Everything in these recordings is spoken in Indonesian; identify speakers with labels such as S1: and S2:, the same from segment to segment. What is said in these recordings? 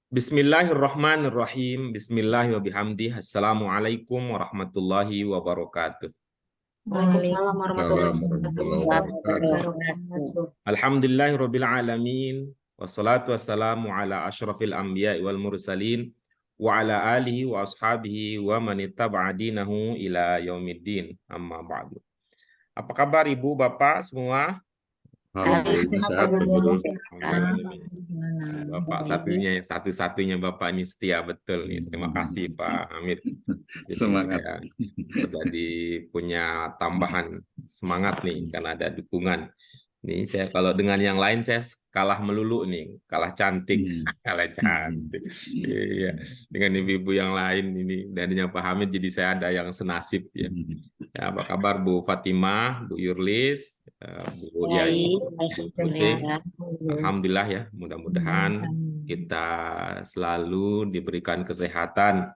S1: Bismillahirrahmanirrahim. Bismillahirrahmanirrahim. Assalamualaikum warahmatullahi wabarakatuh.
S2: Waalaikumsalam warahmatullahi
S3: Warahmatullahi
S2: wabarakatuh.
S1: Alhamdulillahirabbil alamin. Wassalatu wassalamu ala asyrafil anbiya'i wal mursalin wa ala alihi wa ashabihi wa man ittaba'a dinahu ila yaumiddin. Amma ba'du. Apa kabar Ibu, Bapak semua?
S3: Alhamdulillah sehat, Pak Guru.
S1: Bapak satu-satunya Bapak ini setia betul nih. Terima kasih Pak Hamid. Jadi
S3: Semangat.
S1: saya jadi punya tambahan semangat nih karena ada dukungan. Nih saya kalau dengan yang lain saya kalah melulu nih, kalah cantik, kalah cantik. Iya, dengan ibu-ibu yang lain ini darinya Pak Hamid jadi saya ada yang senasib ya. Ya, apa kabar Bu Fatimah, Bu Yurlis, Bu Yai? Alhamdulillah ya, mudah-mudahan kita selalu diberikan kesehatan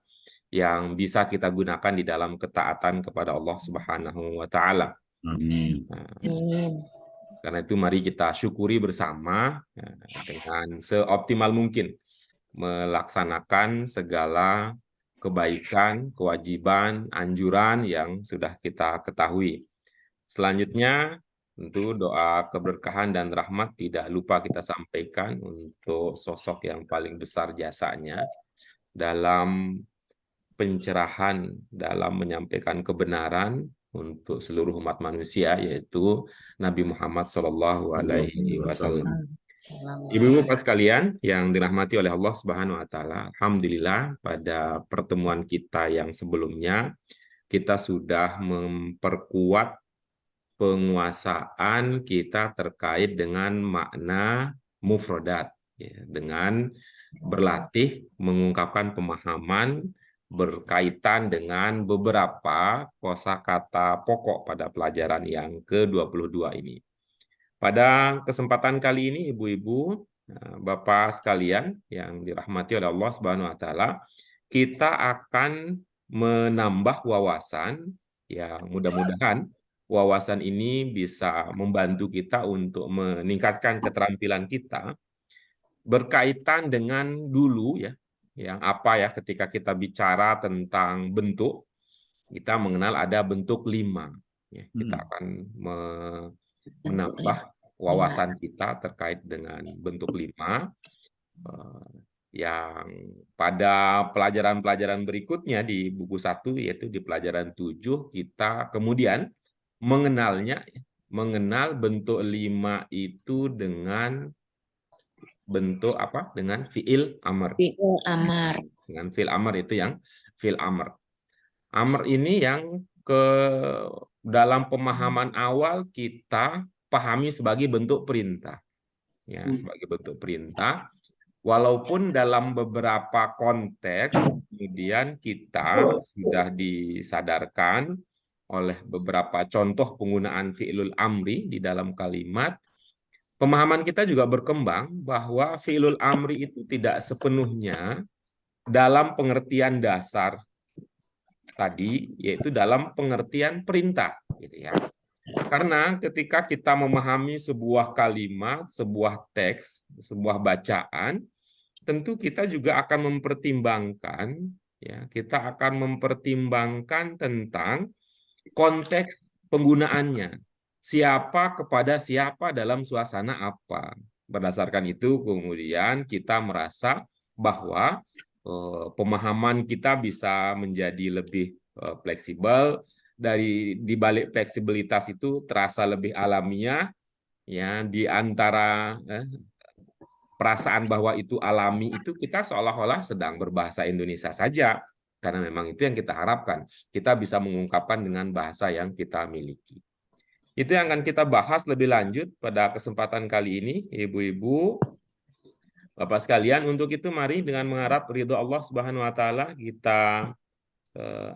S1: yang bisa kita gunakan di dalam ketaatan kepada Allah Subhanahu wa taala.
S3: Amin.
S1: Karena itu mari kita syukuri bersama dengan seoptimal mungkin melaksanakan segala kebaikan, kewajiban, anjuran yang sudah kita ketahui. Selanjutnya, tentu doa keberkahan dan rahmat tidak lupa kita sampaikan untuk sosok yang paling besar jasanya dalam pencerahan, dalam menyampaikan kebenaran untuk seluruh umat manusia, yaitu Nabi Muhammad SAW. Ibu-ibu Bapak sekalian yang dirahmati oleh Allah Subhanahu wa taala, alhamdulillah pada pertemuan kita yang sebelumnya kita sudah memperkuat penguasaan kita terkait dengan makna mufradat ya, dengan berlatih mengungkapkan pemahaman berkaitan dengan beberapa kosakata pokok pada pelajaran yang ke-22 ini. Pada kesempatan kali ini ibu-ibu, Bapak sekalian yang dirahmati oleh Allah Subhanahu wa taala, kita akan menambah wawasan yang mudah-mudahan wawasan ini bisa membantu kita untuk meningkatkan keterampilan kita berkaitan dengan dulu ya, yang apa ya ketika kita bicara tentang bentuk, kita mengenal ada bentuk 5. Ya, kita akan menambah wawasan kita terkait dengan bentuk 5 yang pada pelajaran-pelajaran berikutnya di buku 1 yaitu di pelajaran 7 kita kemudian mengenal bentuk 5 itu dengan bentuk apa? Dengan fiil amr.
S2: Fiil amar.
S1: Dengan fiil amr itu yang fiil amr. Amr ini yang dalam pemahaman awal kita pahami sebagai bentuk perintah. Ya, sebagai bentuk perintah. Walaupun dalam beberapa konteks kemudian kita sudah disadarkan oleh beberapa contoh penggunaan fi'lul amri di dalam kalimat, pemahaman kita juga berkembang bahwa fi'lul amri itu tidak sepenuhnya dalam pengertian dasar tadi, yaitu dalam pengertian perintah, gitu ya. Karena ketika kita memahami sebuah kalimat, sebuah teks, sebuah bacaan, tentu kita juga akan mempertimbangkan, ya, kita akan mempertimbangkan tentang konteks penggunaannya. Siapa kepada siapa dalam suasana apa. Berdasarkan itu kemudian kita merasa bahwa pemahaman kita bisa menjadi lebih fleksibel. Di balik fleksibilitas itu terasa lebih alamiah, ya, di antara perasaan bahwa itu alami itu kita seolah-olah sedang berbahasa Indonesia saja, karena memang itu yang kita harapkan, kita bisa mengungkapkan dengan bahasa yang kita miliki. Itu yang akan kita bahas lebih lanjut pada kesempatan kali ini, ibu-ibu, Bapak sekalian. Untuk itu mari dengan mengharap ridho Allah Subhanahu wa taala kita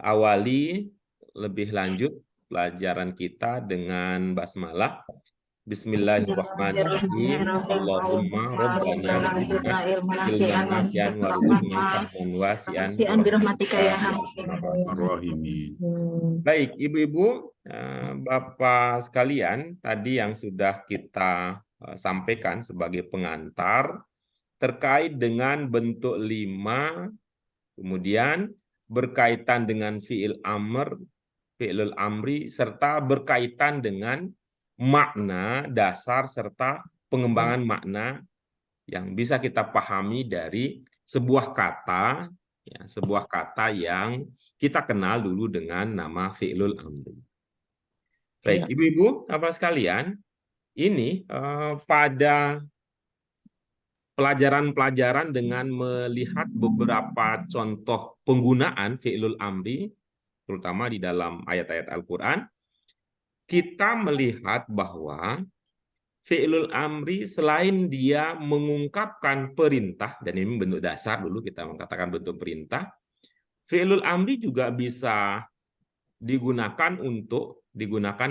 S1: awali lebih lanjut pelajaran kita dengan basmalah. Bismillahirrahmanirrahim. Allahumma rabbana zidna ilman nafi'an warzuqna fahman wasi'an
S2: birahmatika ya
S1: Baik, ibu-ibu, Bapak sekalian, tadi yang sudah kita sampaikan sebagai pengantar terkait dengan bentuk 5, kemudian berkaitan dengan fi'il amr, fi'lul amri, serta berkaitan dengan makna dasar serta pengembangan makna yang bisa kita pahami dari sebuah kata, ya, sebuah kata yang kita kenal dulu dengan nama fi'lul amri. Baik,
S2: Iya.
S1: Ibu-ibu, Bapak sekalian, ini pada pelajaran-pelajaran dengan melihat beberapa contoh penggunaan fi'lul amri, terutama di dalam ayat-ayat Al-Quran, kita melihat bahwa fi'lul amri selain dia mengungkapkan perintah, dan ini bentuk dasar dulu kita mengatakan bentuk perintah, fi'lul amri juga bisa digunakan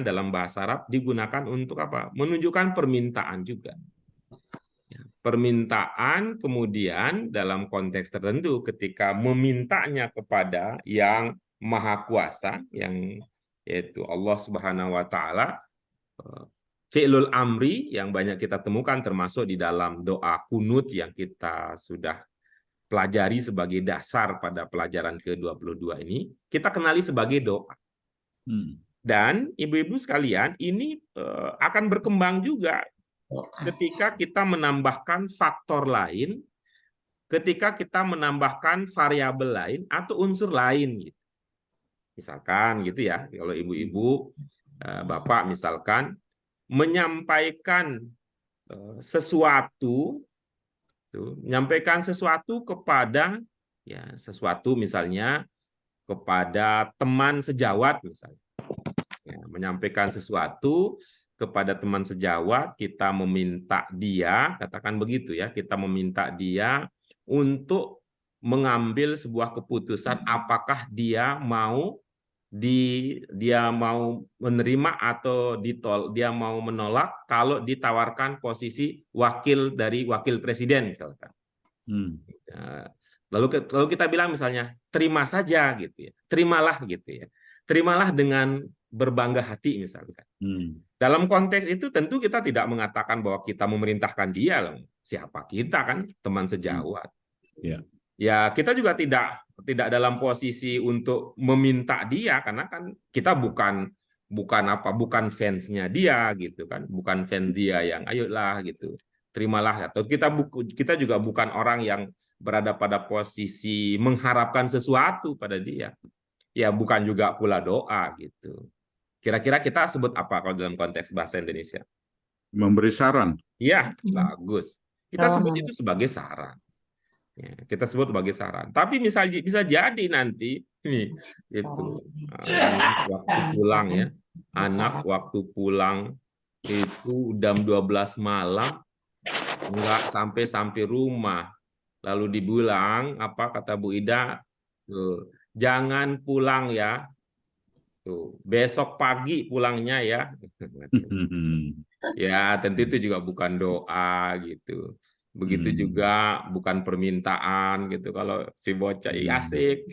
S1: dalam bahasa Arab, digunakan untuk apa? Menunjukkan permintaan juga. Permintaan kemudian dalam konteks tertentu ketika memintanya kepada yang maha kuasa, yang yaitu Allah Subhanahu wa taala, fi'lul amri yang banyak kita temukan termasuk di dalam doa kunut yang kita sudah pelajari sebagai dasar pada pelajaran ke-22 ini, kita kenali sebagai doa. Dan ibu-ibu sekalian, ini akan berkembang juga ketika kita menambahkan faktor lain, ketika kita menambahkan variabel lain atau unsur lain. Misalkan gitu ya, kalau ibu-ibu, bapak misalkan menyampaikan sesuatu, menyampaikan sesuatu kepada, ya sesuatu misalnya kepada teman sejawat misalnya, ya, menyampaikan sesuatu kepada teman sejawat, kita meminta dia, katakan begitu ya, kita meminta dia untuk mengambil sebuah keputusan apakah dia mau menerima atau dia mau menolak kalau ditawarkan posisi wakil dari wakil presiden misalkan. Lalu kita bilang misalnya terima saja gitu ya, terimalah gitu ya, terimalah dengan berbangga hati misalkan. Dalam konteks itu tentu kita tidak mengatakan bahwa kita memerintahkan dia loh. Siapa kita kan teman sejawat. Ya kita juga tidak dalam posisi untuk meminta dia karena kan kita bukan fansnya dia gitu kan, bukan fans dia yang ayolah gitu terimalah, atau kita juga bukan orang yang berada pada posisi mengharapkan sesuatu pada dia, ya bukan juga pula doa gitu. Kira-kira kita sebut apa kalau dalam konteks bahasa Indonesia?
S3: Memberi saran.
S1: Iya, bagus. Kita sebut itu sebagai saran. Ya, kita sebut sebagai saran. Tapi misalnya bisa jadi nanti ini itu waktu pulang ya, anak waktu pulang itu jam 12 malam nggak sampai rumah. Lalu dibilang apa kata Bu Ida? Tuh, jangan pulang ya. Tuh, besok pagi pulangnya ya. Ya, tentu itu juga bukan doa gitu. Begitu juga bukan permintaan gitu. Kalau si bocah asik,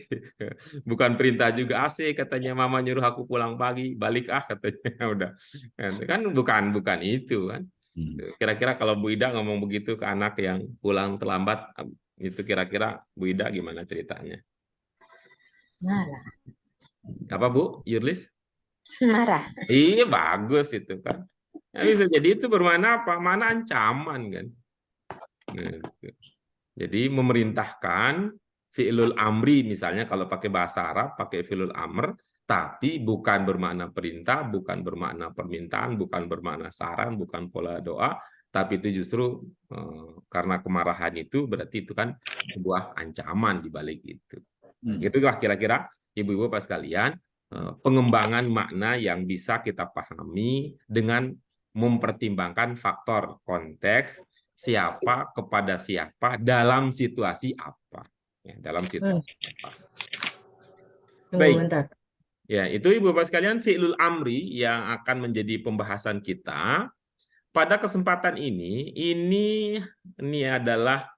S1: bukan perintah juga asik katanya mama nyuruh aku pulang pagi, balik katanya udah. Kan bukan itu kan. Kira-kira kalau Bu Ida ngomong begitu ke anak yang pulang terlambat, itu kira-kira Bu Ida gimana ceritanya?
S2: Marah.
S1: Apa Bu Yurlis?
S2: Marah.
S1: Iya bagus itu kan. Ya, bisa jadi itu bermakna apa? Mana ancaman kan. Nah, jadi memerintahkan fi'lul amri misalnya kalau pakai bahasa Arab pakai fi'lul amr, tapi bukan bermakna perintah, bukan bermakna permintaan, bukan bermakna saran, bukan pola doa, tapi itu justru karena kemarahan itu berarti itu kan sebuah ancaman di balik itu. Itulah kira-kira ibu-ibu Bapak sekalian pengembangan makna yang bisa kita pahami dengan mempertimbangkan faktor konteks siapa kepada siapa dalam situasi apa. Ya, dalam situasi apa. Baik. Ya, itu Ibu Bapak sekalian fi'lul amri yang akan menjadi pembahasan kita. Pada kesempatan ini adalah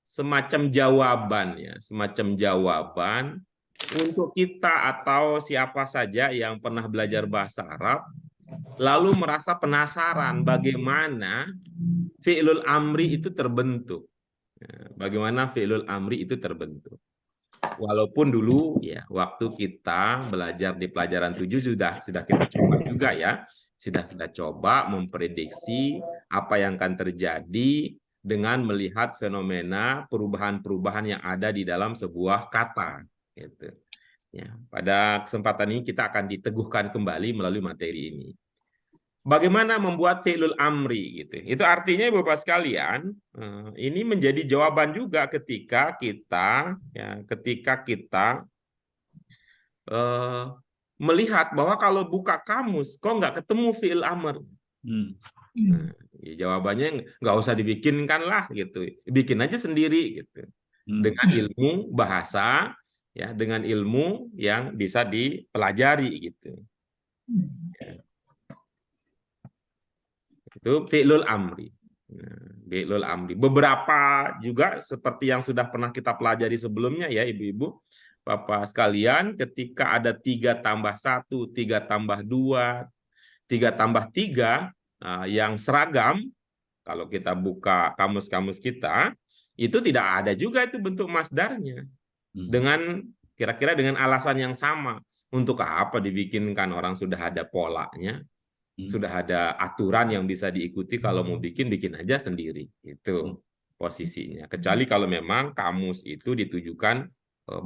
S1: semacam jawaban ya, semacam jawaban untuk kita atau siapa saja yang pernah belajar bahasa Arab lalu merasa penasaran bagaimana fi'lul amri itu terbentuk. Bagaimana fi'lul amri itu terbentuk. Walaupun dulu ya waktu kita belajar di pelajaran 7 sudah kita coba juga ya. Sudah kita coba memprediksi apa yang akan terjadi dengan melihat fenomena perubahan-perubahan yang ada di dalam sebuah kata gitu. Ya, pada kesempatan ini kita akan diteguhkan kembali melalui materi ini. Bagaimana membuat fi'lul amri gitu. Itu artinya Bapak sekalian, ini menjadi jawaban juga ketika kita melihat bahwa kalau buka kamus kok nggak ketemu fi'il amr. Nah, ya jawabannya nggak usah dibikinkan lah gitu. Bikin aja sendiri gitu. Dengan ilmu bahasa ya, dengan ilmu yang bisa dipelajari gitu. Ya. Itu fi'lul amri. Fi'lul amri. Beberapa juga seperti yang sudah pernah kita pelajari sebelumnya ya ibu-ibu, Bapak sekalian, ketika ada 3 tambah 1, 3 tambah 2, 3 tambah 3 yang seragam, kalau kita buka kamus-kamus kita, itu tidak ada juga itu bentuk masdarnya. Dengan kira-kira dengan alasan yang sama. Untuk apa dibikinkan, orang sudah ada polanya. Sudah ada aturan yang bisa diikuti, kalau mau bikin aja sendiri. Itu posisinya. Kecuali kalau memang kamus itu ditujukan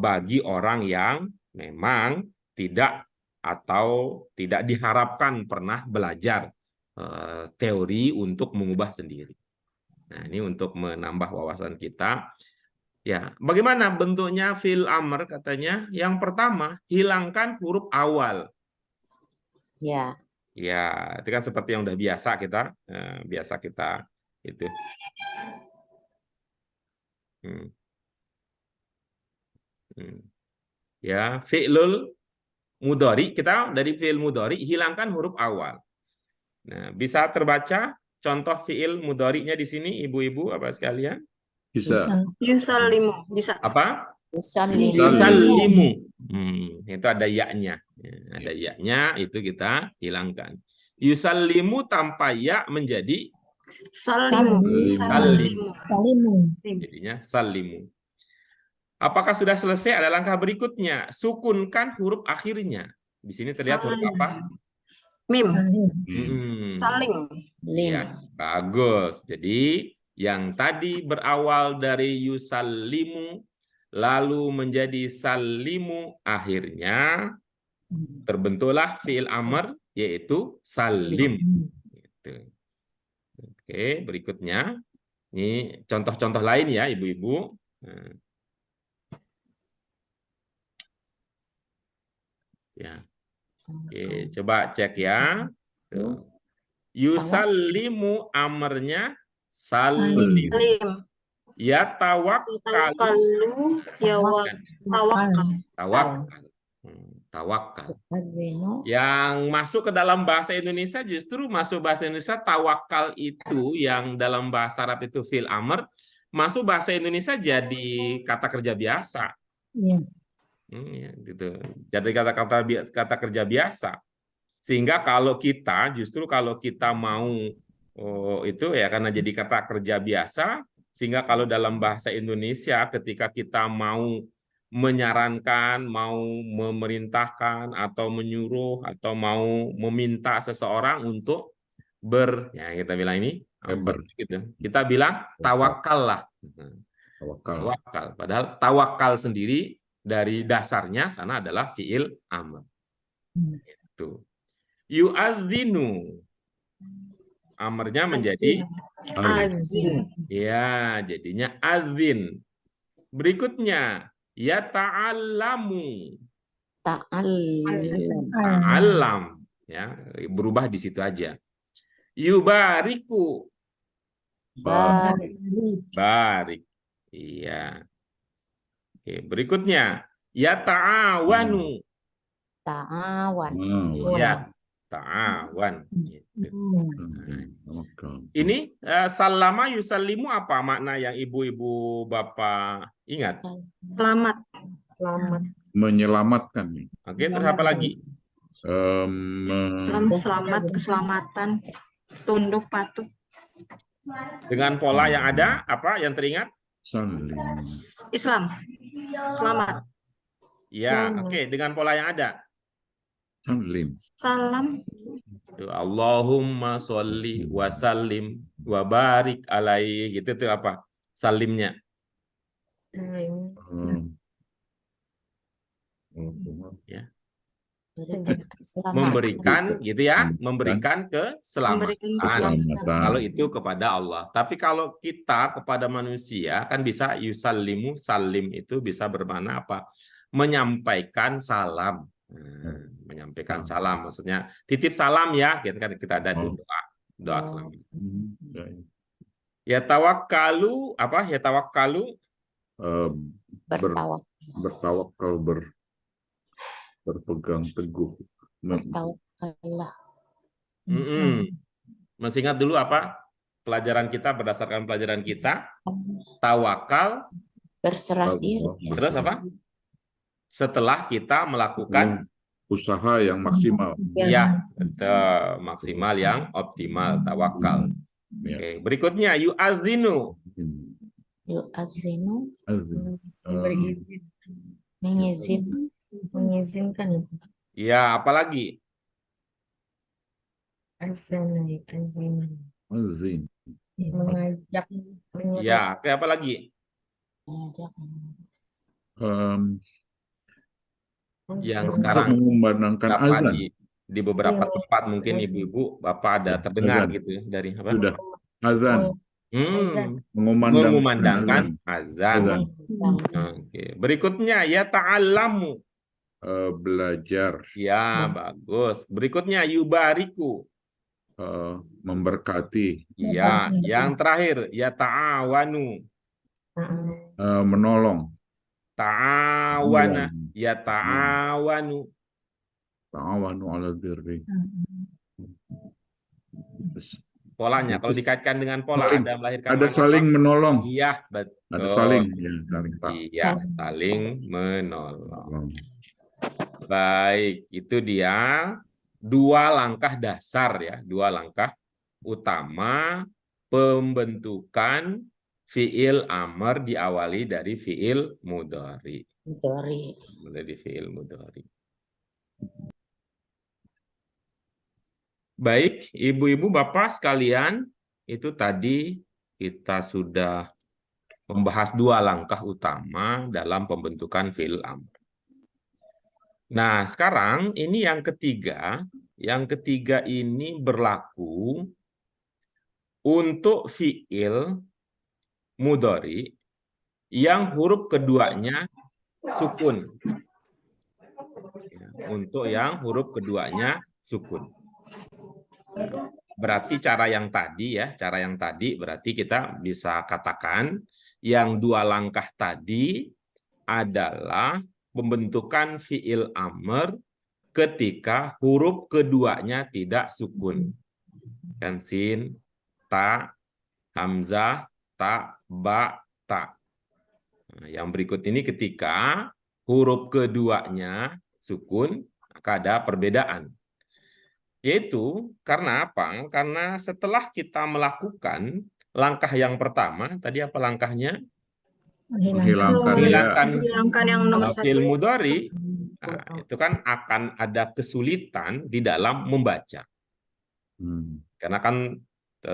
S1: bagi orang yang memang tidak diharapkan pernah belajar teori untuk mengubah sendiri. Nah, ini untuk menambah wawasan kita. Ya, bagaimana bentuknya fi'il amr katanya? Yang pertama, hilangkan huruf awal.
S2: Ya.
S1: Ya, itu kan seperti yang udah biasa kita itu. Ya, fi'lul mudhari, kita dari fi'il mudhari hilangkan huruf awal. Nah, bisa terbaca contoh fi'il mudhari'nya di sini ibu-ibu apa sekalian?
S3: Bisa.
S4: Yusallimu, bisa.
S1: Apa?
S2: Yusallimu.
S1: Itu ada ya-nya. Ada ya-nya, itu kita hilangkan. Yusallimu tanpa ya menjadi
S4: Salimu.
S1: Jadinya salimu. Apakah sudah selesai? Ada langkah berikutnya. Sukunkan huruf akhirnya. Di sini terlihat huruf apa?
S4: Mim.
S2: Salim.
S1: Ya, bagus. Jadi yang tadi berawal dari yusallimu lalu menjadi salimu, akhirnya terbentuklah fi'il amr yaitu salim. Gitu. Oke, berikutnya ini contoh-contoh lain ya ibu-ibu. Ya. Oke, coba cek ya. Yusallimu amrnya salim. Ya tawakkalu. Tawakal. Yang masuk ke dalam bahasa Indonesia, justru masuk bahasa Indonesia tawakal itu yang dalam bahasa Arab itu fi'il amr, masuk bahasa Indonesia jadi kata kerja biasa. Ya, gitu. Jadi kata kerja biasa. Sehingga kalau kita mau itu ya karena jadi kata kerja biasa, sehingga kalau dalam bahasa Indonesia ketika kita mau menyarankan, mau memerintahkan atau menyuruh atau mau meminta seseorang untuk ya kita bilang ini gitu. Kita bilang tawakal lah. Tawakal. Padahal tawakal sendiri dari dasarnya sana adalah fi'il amr. Itu. Yu'adzinu. Amrnya menjadi
S4: azin.
S1: Ya, jadinya azin. Berikutnya ya ta'allamu. Ta'allam. Ya, berubah di situ aja. Yubariku. Barik. Iya. Oke, berikutnya ya ta'awanu. Ya, ta'awan. Ini salama yusallimu apa makna yang ibu-ibu bapak ingat?
S4: Selamat.
S3: Menyelamatkan.
S1: Oke, terus apa lagi?
S4: Selamat, keselamatan, tunduk, patuh.
S1: Dengan pola yang ada, apa yang teringat?
S3: Salim.
S4: Islam. Selamat.
S1: Ya, oke, dengan pola yang ada.
S3: Salim.
S4: Salam.
S1: Allahumma sholli wa sallim wa barik alaihi, gitu tuh apa? Salimnya. Ya. Memberikan gitu ya, memberikan keselamatan. Kalau itu kepada Allah. Tapi kalau kita kepada manusia kan bisa yusallimu, salim itu bisa bermakna apa? Menyampaikan salam. Menyampaikan salam maksudnya titip salam ya, gitu kan, kita ada itu doa salam. Ya tawakkalu apa? Ya tawakkalu
S3: Bertawakal, berpegang teguh.
S2: Bertawakallah.
S1: Masih ingat dulu apa pelajaran kita, berdasarkan pelajaran kita? Tawakal,
S2: Berserah diri.
S1: terus apa? Setelah kita melakukan
S3: usaha yang maksimal.
S1: Iya, betul, maksimal yang optimal, tawakal. Oke, berikutnya yu'adzinu.
S2: Yu'adzinu.
S3: Berizin.
S2: Mengizin.
S4: Mengizinkan.
S1: Ya, apalagi?
S3: Azin.
S4: Mengajak.
S1: Ya, kayak apa lagi?
S2: Mengajak.
S1: Yang sekarang
S3: mengumandangkan
S1: Bapak
S3: azan.
S1: di beberapa tempat mungkin ibu-ibu Bapak ada terdengar
S3: azan.
S1: gitu ya, dari apa?
S3: Sudah. Azan.
S1: Mengumandangkan azan. Oke. Berikutnya ya ta'allamu.
S3: Belajar.
S1: Ya, bagus. Berikutnya yubariku.
S3: Memberkati.
S1: Ya, yang terakhir ya ta'awanu.
S3: Menolong.
S1: Ta'awana, ya ta'awanu.
S3: Ta'awanu ala birri.
S1: Polanya kalau dikaitkan dengan pola
S3: saling,
S1: ada melahirkan
S3: ada saling
S1: apa?
S3: menolong.
S1: Iya, betul.
S3: Ada saling, ya,
S1: Iya, saling menolong. Baik, itu dia dua langkah dasar ya, dua langkah utama pembentukan fiil amr diawali dari fiil mudhari. Dari fiil mudhari. Baik, ibu-ibu, bapak sekalian, itu tadi kita sudah membahas dua langkah utama dalam pembentukan fiil amr. Nah, sekarang ini yang ketiga. Yang ketiga ini berlaku untuk fiil mudhari yang huruf keduanya sukun. Untuk yang huruf keduanya sukun. Berarti cara yang tadi ya, cara yang tadi berarti kita bisa katakan yang dua langkah tadi adalah pembentukan fiil amr ketika huruf keduanya tidak sukun. Kan sin, ta, hamzah, ta, ba, ta. Nah, yang berikut ini ketika huruf keduanya sukun, maka ada perbedaan. Yaitu karena apa? Karena setelah kita melakukan langkah yang pertama, tadi apa langkahnya?
S4: Menghilangkan yang nomor
S1: fiil
S4: satu.
S1: mudhari. Nah, itu kan akan ada kesulitan di dalam membaca. Karena kan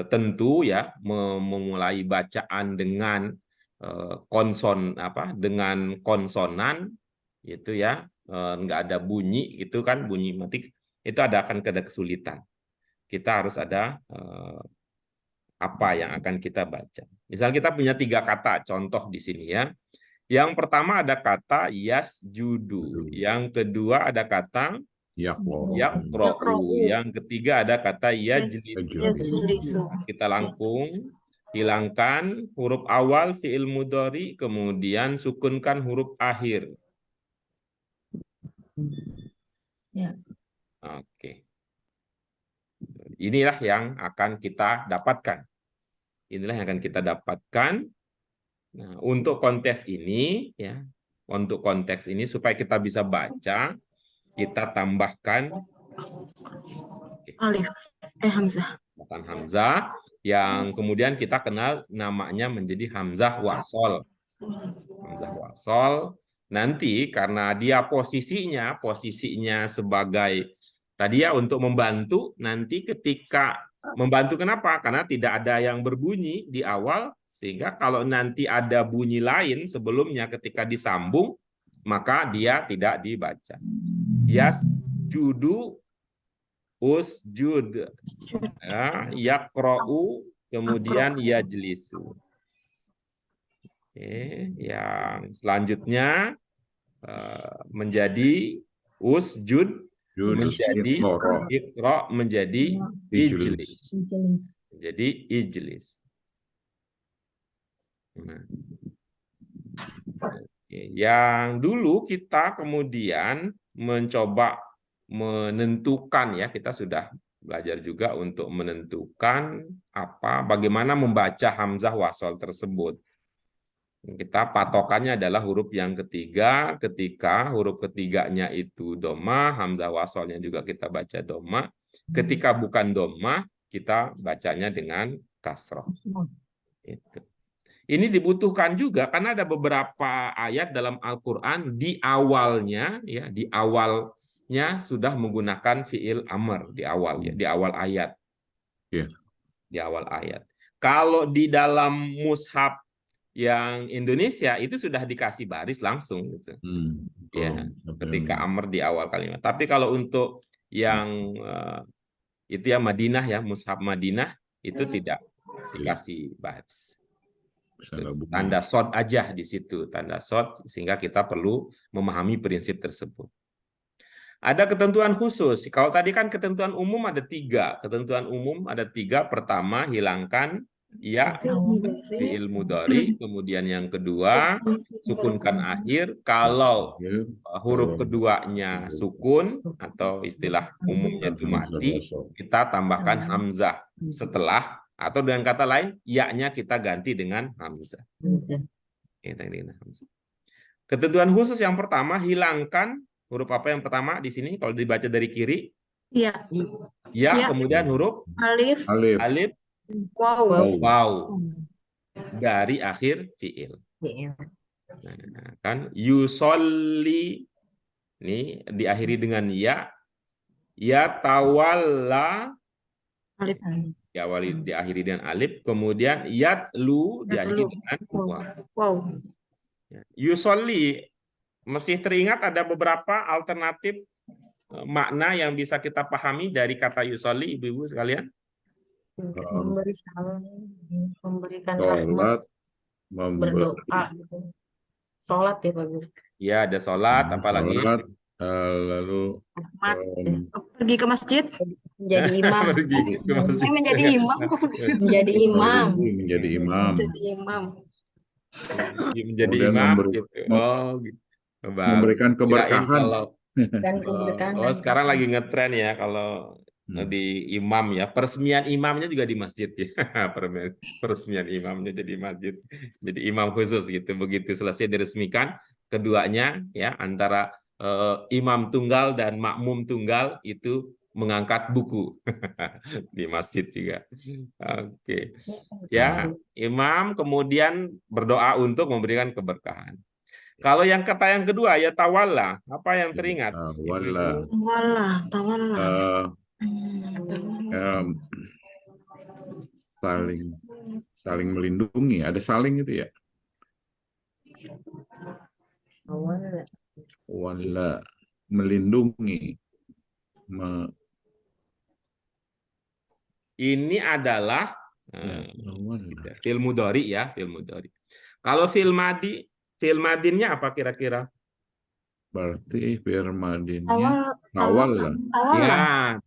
S1: tentu ya memulai bacaan dengan dengan konsonan itu ya, nggak ada bunyi itu kan, bunyi mati itu akan ada kesulitan. Kita harus ada apa yang akan kita baca. Misal kita punya 3 kata contoh di sini ya. Yang pertama ada kata yasjudu, yang kedua ada kata yaqra'u, yang ketiga ada kata yajlisu. Kita langsung hilangkan huruf awal fiil mudhari, kemudian sukunkan huruf akhir.
S4: Ya.
S1: Oke. Inilah yang akan kita dapatkan. Inilah yang akan kita dapatkan. Nah, untuk konteks ini ya, untuk konteks ini supaya kita bisa baca, kita tambahkan
S4: alif, hamzah.
S1: Tambahkan hamzah, yang kemudian kita kenal namanya menjadi hamzah wasol. Hamzah wasol nanti karena dia posisinya sebagai tadi ya untuk membantu, nanti ketika membantu kenapa? Karena tidak ada yang berbunyi di awal, sehingga kalau nanti ada bunyi lain sebelumnya ketika disambung maka dia tidak dibaca. Yasjudu, usjud, ya, yaqra'u, kemudian yajlisu. Oke, yang selanjutnya menjadi usjud, menjadi iqra, menjadi ijlis. Jadi ijlis. Nah. Yang dulu kita kemudian mencoba menentukan ya, kita sudah belajar juga untuk menentukan bagaimana membaca hamzah wasol tersebut. Kita patokannya adalah huruf yang ketiga, ketika huruf ketiganya itu dhamma, hamzah wasolnya juga kita baca dhamma. Ketika bukan dhamma, kita bacanya dengan kasroh. Itu. Ini dibutuhkan juga karena ada beberapa ayat dalam Al-Quran di awalnya sudah menggunakan fiil amr di awal ya, di awal ayat.
S3: Yeah.
S1: Di awal ayat. Kalau di dalam mushaf yang Indonesia itu sudah dikasih baris langsung gitu. Ya, ketika amr di awal kalimat. Tapi kalau untuk yang itu ya Madinah ya, mushaf Madinah itu tidak dikasih baris. Tanda shot aja di situ, tanda shot, sehingga kita perlu memahami prinsip tersebut. Ada ketentuan khusus. Kalau tadi kan ketentuan umum ada 3. Ketentuan umum ada 3. Pertama, hilangkan ya fiil mudhari. Kemudian yang kedua, sukunkan akhir. Kalau huruf keduanya sukun atau istilah umumnya itu mati, kita tambahkan hamzah setelah. Atau dengan kata lain, ya-nya kita ganti dengan hamzah. Ketentuan khusus yang pertama, hilangkan huruf apa yang pertama di sini? Kalau dibaca dari kiri, ya. Kemudian huruf alif, waw dari akhir fiil. Nah, kan yusolli ini diakhiri dengan ya, tawalla diakhiri dengan alif, kemudian yatlu diakhiri dengan waw. Yusolli, mesti teringat ada beberapa alternatif makna yang bisa kita pahami dari kata yusolli, ibu-ibu sekalian.
S4: Memberi salam, memberikan
S3: sholat,
S4: rahmat, berdoa gitu. Sholat ya Pak Guru.
S1: Ya, ada sholat, apalagi
S3: lalu
S4: pergi ke masjid,
S2: Menjadi imam.
S1: pergi ke masjid.
S4: menjadi imam,
S2: Menjadi imam.
S3: menjadi imam.
S1: Menjadi
S3: Kemudian
S1: imam gitu. Gitu.
S3: Memberikan keberkahan.
S1: Kalau sekarang lagi ngetren ya kalau di imam ya, peresmian imamnya juga di masjid ya. Peresmian imamnya jadi masjid. Jadi imam khusus gitu. Begitu selesai diresmikan, keduanya ya antara imam tunggal dan makmum tunggal itu mengangkat buku di masjid juga. Oke. Ya, imam kemudian berdoa untuk memberikan keberkahan. Kalau yang kata yang kedua ya tawalla, apa yang teringat?
S3: Saling melindungi, ada saling itu ya. Wala melindungi.
S1: Ini adalah fi'il mudhari ya, fi'il mudhari. Kalau fi'il madinnya apa kira-kira?
S3: Berarti fi'il madinnya tawalla.
S1: Ya,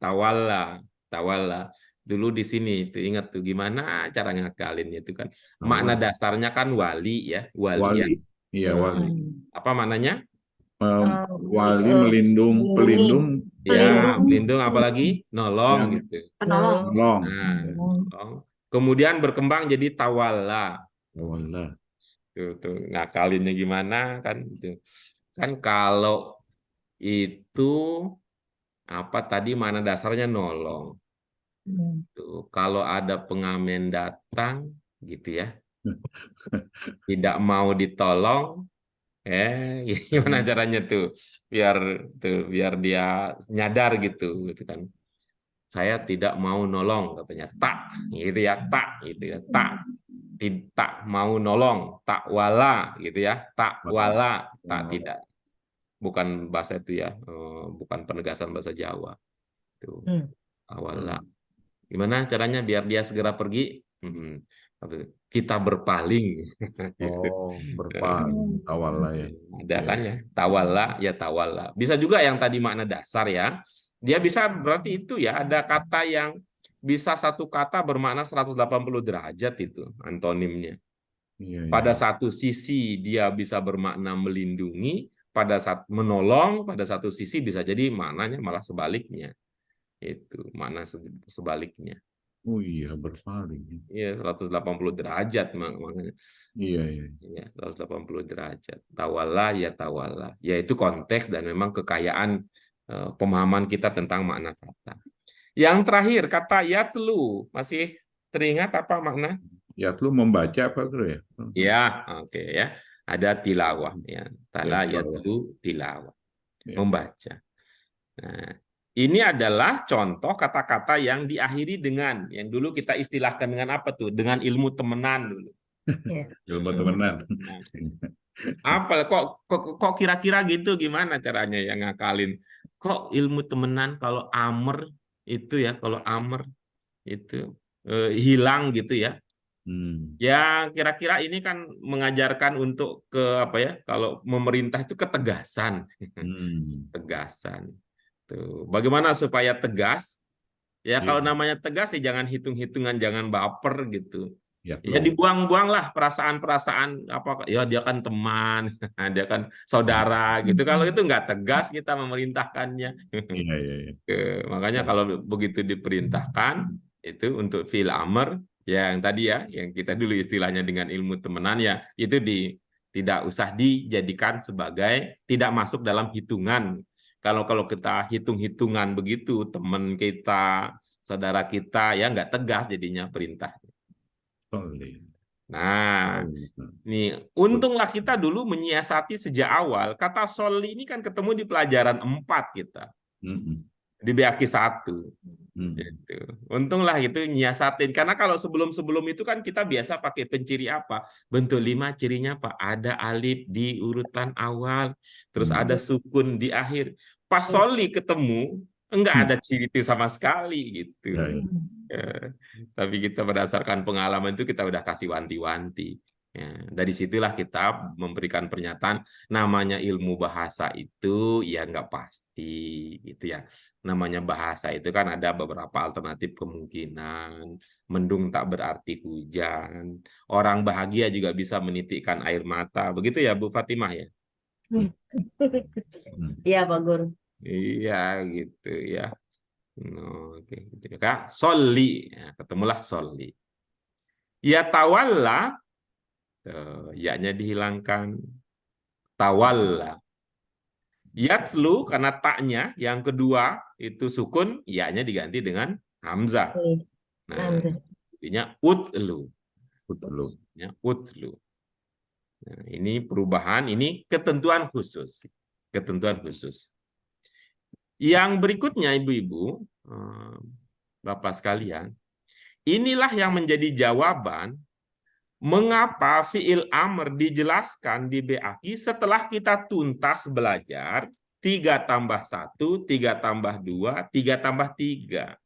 S1: tawalla. Dulu di sini itu ingat tuh gimana cara ngakalinnya itu kan. Makna dasarnya kan wali ya, wali.
S3: Iya, wali.
S1: Apa maknanya?
S3: Wali pelindung.
S1: Ya, pelindung apalagi nolong gitu.
S3: Nolong.
S1: Nah, kemudian berkembang jadi tawalla.
S3: Tawalla.
S1: Tuh, ngakalinnya gimana kan gitu. Kan kalau itu apa tadi mana dasarnya nolong. Tuh, kalau ada pengamen datang, gitu ya, tidak mau ditolong, gimana caranya biar dia nyadar gitu kan. Saya tidak mau nolong katanya, tak, gitu ya, tak, gitu ya, tak mau nolong, tak wala, gitu ya, tak wala, tak tidak, bukan bahasa itu ya, bukan penegasan bahasa Jawa, tuh, wala. Gimana caranya biar dia segera pergi? Kita berpaling. Gitu.
S3: Berpaling. Tawalla ya.
S1: Ada kan ya, tawalla ya tawalla. Bisa juga yang tadi makna dasar ya. Dia bisa berarti itu ya, ada kata yang bisa satu kata bermakna 180 derajat itu antonimnya.
S3: Iya,
S1: Pada
S3: iya.
S1: satu sisi dia bisa bermakna melindungi, pada saat menolong, pada satu sisi bisa jadi maknanya malah sebaliknya. Itu makna sebaliknya.
S3: Oh iya, berpaling.
S1: Iya, 180 derajat maknanya.
S3: Iya, iya.
S1: Ya, 180 derajat. Tawalla ya tawalla. Ya itu konteks dan memang kekayaan pemahaman kita tentang makna kata. Yang terakhir kata yatlu, masih teringat apa makna?
S3: Yatlu membaca apa Guru ya?
S1: Ya, oke ya. Ada tilawah ya. Tala
S3: Ya,
S1: yatlu tilawah.
S3: ya.
S1: Membaca. Nah, ini adalah contoh kata-kata yang diakhiri dengan yang dulu kita istilahkan dengan apa tuh? Dengan ilmu temenan dulu.
S3: Ilmu temenan.
S1: Apa kok kira-kira gitu, gimana caranya yang ngakalin? Kok ilmu temenan kalau amer itu ya, kalau amer itu hilang gitu ya. Ya kira-kira ini kan mengajarkan untuk ke apa ya? Kalau memerintah itu ketegasan. Tegasan. Tuh. Bagaimana supaya tegas? Ya kalau namanya tegas sih jangan hitung-hitungan, jangan baper gitu.
S3: Ya,
S1: Ya dibuang-buanglah perasaan-perasaan apa ya, dia kan teman, dia kan saudara gitu. Kalau itu nggak tegas kita memerintahkannya.
S3: Iya, iya, iya.
S1: Makanya kalau begitu diperintahkan itu untuk fi'il amr ya, yang tadi ya, yang kita dulu istilahnya dengan ilmu temenan ya, itu tidak usah dijadikan sebagai, tidak masuk dalam hitungan. Kalau kita hitung-hitungan begitu, teman kita, saudara kita ya nggak tegas jadinya perintah. Nah, nih untunglah kita dulu menyiasati sejak awal. Kata soli ini kan ketemu di pelajaran 4 kita. Di BAQ 1. Gitu. Untunglah itu nyiasatin. Karena kalau sebelum-sebelum itu kan kita biasa pakai penciri apa? Bentuk 5 cirinya apa? Ada alif di urutan awal, terus ada sukun di akhir. Pas soli ketemu, enggak ada ciri itu sama sekali gitu. Ya, tapi kita berdasarkan pengalaman itu kita udah kasih wanti-wanti. Ya, dari situlah kita memberikan pernyataan namanya ilmu bahasa itu ya nggak pasti gitu ya. Namanya bahasa itu kan ada beberapa alternatif kemungkinan. Mendung tak berarti hujan. Orang bahagia juga bisa menitikkan air mata. Begitu ya Bu Fatimah ya?
S2: Iya Pak Guru.
S1: Iya gitu ya. Oke, gitu. Kak, soli, ya, ketemulah soli. Ya tawalla, ya-nya dihilangkan. Tawalla. Yatlu karena taknya yang kedua itu sukun, ya-nya diganti dengan hamzah. Nah, artinya utlu. Ya, utlu. Nah, ini perubahan, ini ketentuan khusus. Ketentuan khusus. Yang berikutnya, Ibu-ibu, Bapak sekalian, inilah yang menjadi jawaban mengapa fi'il amr dijelaskan di BAQ setelah kita tuntas belajar 3+1, 3+2, 3+3.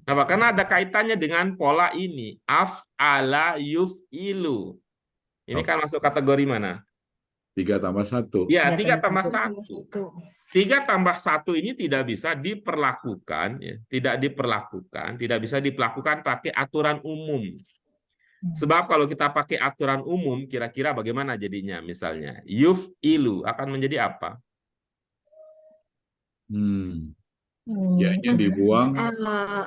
S1: Nah, karena ada kaitannya dengan pola ini. Af'ala yuf'ilu. Ini kan masuk kategori mana?
S3: 3+1.
S1: Ya, 3+1. 3+1 ini tidak bisa diperlakukan, ya, tidak bisa diperlakukan pakai aturan umum. Sebab kalau kita pakai aturan umum, kira-kira bagaimana jadinya? Misalnya, yuf'ilu akan menjadi apa?
S3: Ya-nya dibuang,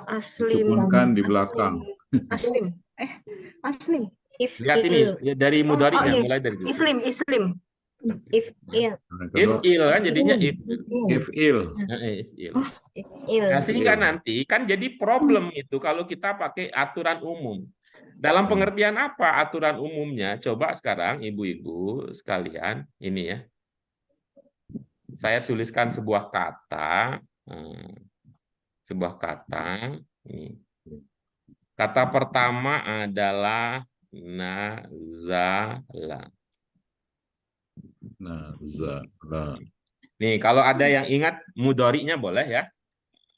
S3: disukunkan di belakang.
S2: Aslim.
S1: Lihat ini, ya, dari mudhari'nya, mulai dari
S2: Islim. If il.
S3: Yang kedua,
S1: If'il kan jadinya if.
S3: if'il.
S1: If'il.
S2: If il.
S1: Nah, sehingga
S3: If'il.
S1: nanti kan jadi problem itu kalau kita pakai aturan umum. Dalam pengertian apa aturan umumnya? Coba sekarang ibu-ibu sekalian, ini ya. Saya tuliskan sebuah kata. Sebuah kata. Ini. Kata pertama adalah nazala.
S3: Nazala.
S1: Nih, kalau ada yang ingat mudhari'nya boleh ya.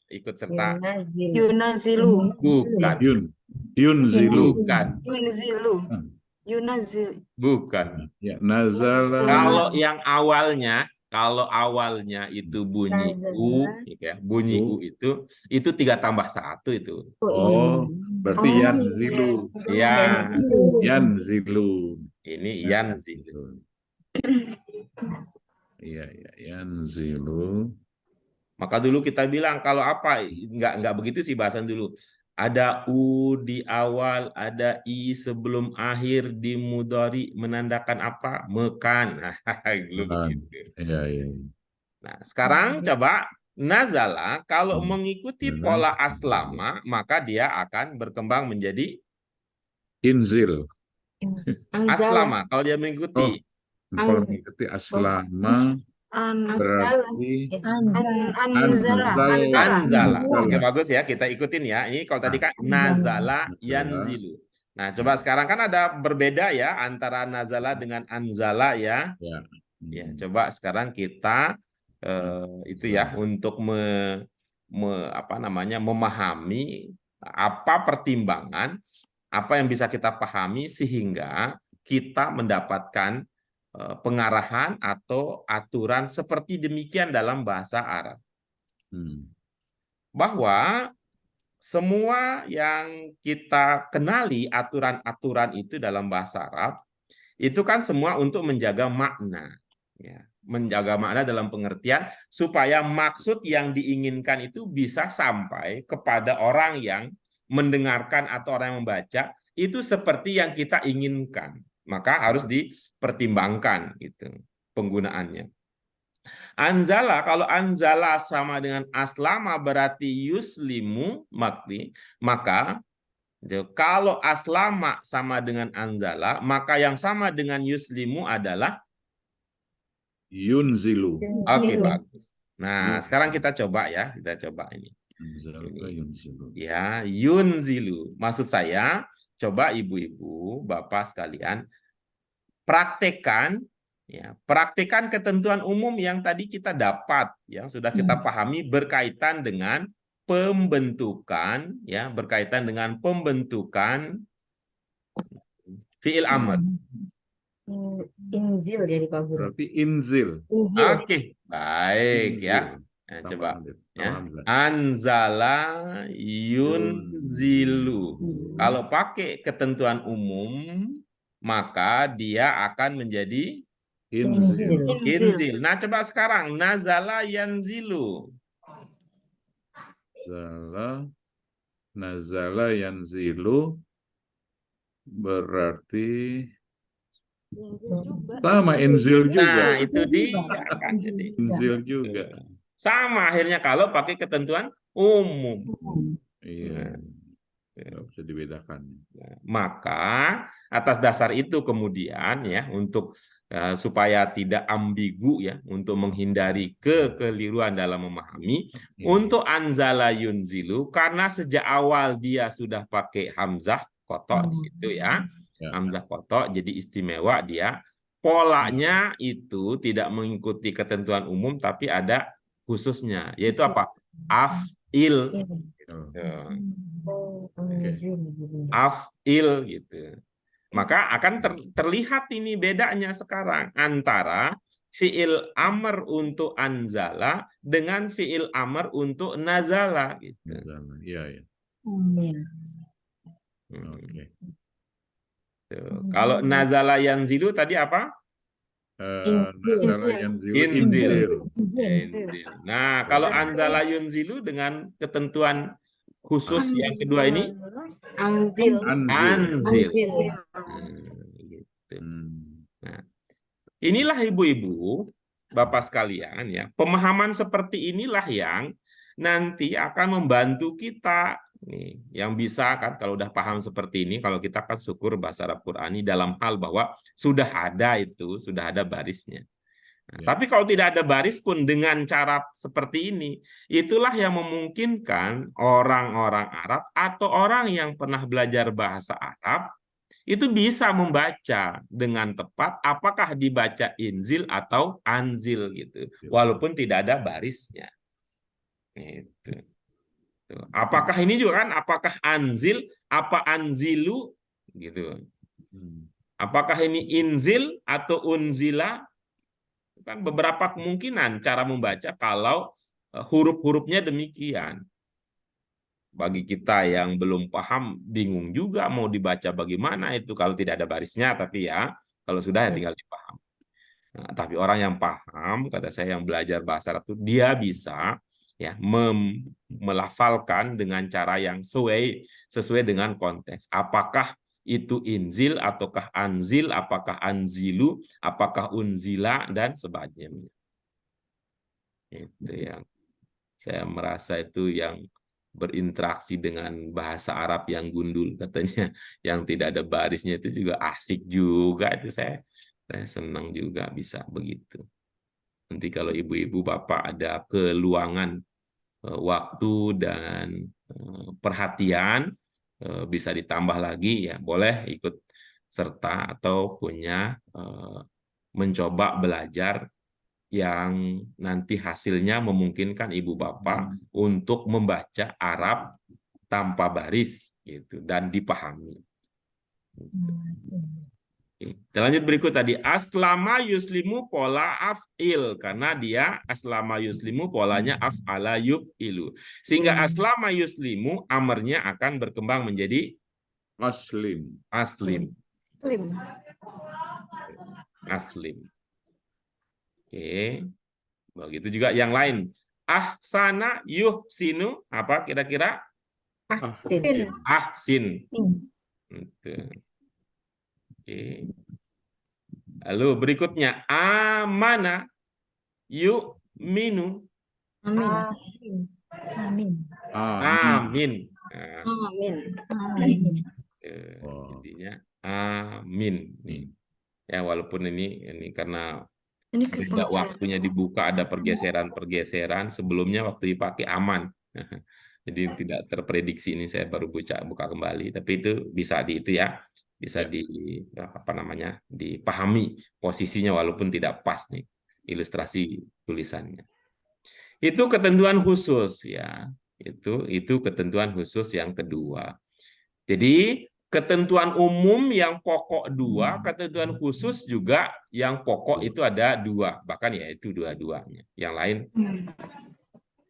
S1: Ikut serta.
S2: Yunazilu.
S5: Yunazilu.
S1: Bukan.
S3: Yunzilu.
S1: Bukan.
S5: Yunzilu.
S3: Hmm.
S5: Yunazil.
S1: Bukan.
S3: Ya, nazala.
S1: Kalau awalnya itu bunyi u, ya, bunyi u itu 3+1 itu.
S3: Oh, berarti
S2: Oh,
S3: yanzilu.
S1: Ya,
S3: Yanzilu.
S1: ini yanzilu.
S3: Iya, iya, yanzilu.
S1: Maka dulu kita bilang kalau apa? Enggak begitu sih bahasan dulu. Ada u di awal, ada i sebelum akhir di mudhari menandakan apa? Mekan. Nah, dulu begitu.
S3: Iya, iya.
S1: Nah, sekarang coba nazala kalau mengikuti pola aslama, maka dia akan berkembang menjadi
S3: Inzil.
S1: aslama. Kalau dia mengikuti
S3: Kalau mengikuti aslama berarti
S1: anzala. Oke, bagus ya, kita ikutin ya. Ini kalau tadi kan nazala yanzilu. Nah, coba sekarang kan ada berbeda ya antara nazala dengan anzala ya.
S3: Ya.
S1: Ya, coba sekarang kita itu ya untuk memahami apa pertimbangan, apa yang bisa kita pahami sehingga kita mendapatkan pengarahan atau aturan seperti demikian dalam bahasa Arab. Bahwa semua yang kita kenali aturan-aturan itu dalam bahasa Arab itu kan semua untuk menjaga makna. Ya, menjaga makna dalam pengertian supaya maksud yang diinginkan itu bisa sampai kepada orang yang mendengarkan atau orang yang membaca itu seperti yang kita inginkan. Maka harus dipertimbangkan gitu penggunaannya. Anzala, kalau anzala sama dengan aslama berarti yuslimu, maka kalau aslama sama dengan anzala, maka yang sama dengan yuslimu adalah
S3: Yunzilu.
S1: Oke, bagus. Nah, sekarang kita coba ya, kita coba ini.
S3: Yunzilu.
S1: Ya, yunzilu. Maksud saya, coba ibu-ibu, bapak sekalian, praktekkan ketentuan umum yang tadi kita dapat, yang sudah kita pahami berkaitan dengan pembentukan, ya, berkaitan dengan pembentukan fiil amr.
S2: Inzil jadi Pak Guru.
S3: Berarti inzil.
S1: Oke, baik ya. Nah, coba ya. Anzala yunzilu. Kalau pakai ketentuan umum, maka dia akan menjadi inzil. Nah, coba sekarang nazala yanzilu.
S3: Nazala yanzilu berarti sama inzil juga.
S1: Nah, itu dia kan jadi
S3: Inzil juga.
S1: sama akhirnya kalau pakai ketentuan umum.
S3: Iya. Nggak bisa dibedakan.
S1: Maka atas dasar itu kemudian ya untuk supaya tidak ambigu ya, untuk menghindari kekeliruan dalam memahami, untuk anzala yunzilu karena sejak awal dia sudah pakai hamzah kotok di situ ya. Hamzah kotok jadi istimewa dia. Polanya itu tidak mengikuti ketentuan umum tapi ada khususnya, yaitu apa? Af'il. Af'il gitu. Maka akan terlihat ini bedanya sekarang antara fi'il amr untuk anzala dengan fi'il amr untuk nazala gitu.
S3: Iya, iya. Oke.
S1: Kalau nazala yanzilu tadi apa?
S3: Nazala yanzilu
S1: Inzil.
S3: inzil.
S1: Nah, kalau anzala yunzilu dengan ketentuan khusus yang kedua ini
S2: Anzil.
S1: anzil.
S2: Anzil.
S1: Gitu. Nah, Inilah ibu-ibu, bapak sekalian ya, pemahaman seperti inilah yang nanti akan membantu kita nih, yang bisa kan kalau udah paham seperti ini, kalau kita kan syukur bahasa Arab Qurani dalam hal bahwa sudah ada barisnya. Nah, tapi kalau tidak ada baris pun dengan cara seperti ini, itulah yang memungkinkan orang-orang Arab atau orang yang pernah belajar bahasa Arab itu bisa membaca dengan tepat apakah dibaca inzil atau anzil gitu, walaupun tidak ada barisnya. Gitu. Apakah ini juga kan, apakah anzil, apa anzilu gitu. Apakah ini inzil atau unzila? Kan beberapa kemungkinan cara membaca kalau huruf-hurufnya demikian. Bagi kita yang belum paham, bingung juga mau dibaca bagaimana itu kalau tidak ada barisnya, tapi ya kalau sudah ya tinggal dipaham. Nah, tapi orang yang paham, kata saya yang belajar bahasa Arab itu, dia bisa ya melafalkan dengan cara yang sesuai dengan konteks. Apakah itu inzil ataukah anzil, apakah anzilu, apakah unzila dan sebagainya. Itu yang saya merasa itu yang berinteraksi dengan bahasa Arab yang gundul katanya, yang tidak ada barisnya itu juga asik juga, itu saya senang juga bisa begitu. Nanti kalau ibu-ibu bapak ada keluangan waktu dan perhatian, bisa ditambah lagi ya, boleh ikut serta atau punya mencoba belajar yang nanti hasilnya memungkinkan ibu bapak untuk membaca Arab tanpa baris gitu dan dipahami. Kita lanjut berikut tadi, aslama yuslimu pola af'il, karena dia aslama yuslimu polanya af'ala yuf'ilu, sehingga aslama yuslimu amarnya akan berkembang menjadi
S3: Aslim.
S1: aslim.
S2: Lim.
S1: Aslim. Oke. Begitu juga yang lain. Ahsana yuhsinu, apa kira-kira?
S4: Ahsin.
S1: Ahsin. Oke. Lalu berikutnya amana yu'minu.
S2: Amin. Amin.
S1: Amin. Nah,
S5: Amin.
S2: Amin.
S1: intinya amin nih. Ya walaupun ini karena
S5: Ini
S1: tidak
S5: kepencet.
S1: waktunya dibuka, ada pergeseran-pergeseran, sebelumnya waktu dipakai aman. Jadi tidak terprediksi, ini saya baru buka kembali, tapi itu bisa itu ya, bisa dipahami posisinya walaupun tidak pas nih ilustrasi tulisannya. Itu ketentuan khusus ya. Itu ketentuan khusus yang kedua. Jadi ketentuan umum yang pokok 2, ketentuan khusus juga yang pokok itu ada 2, bahkan ya itu dua-duanya. Yang lain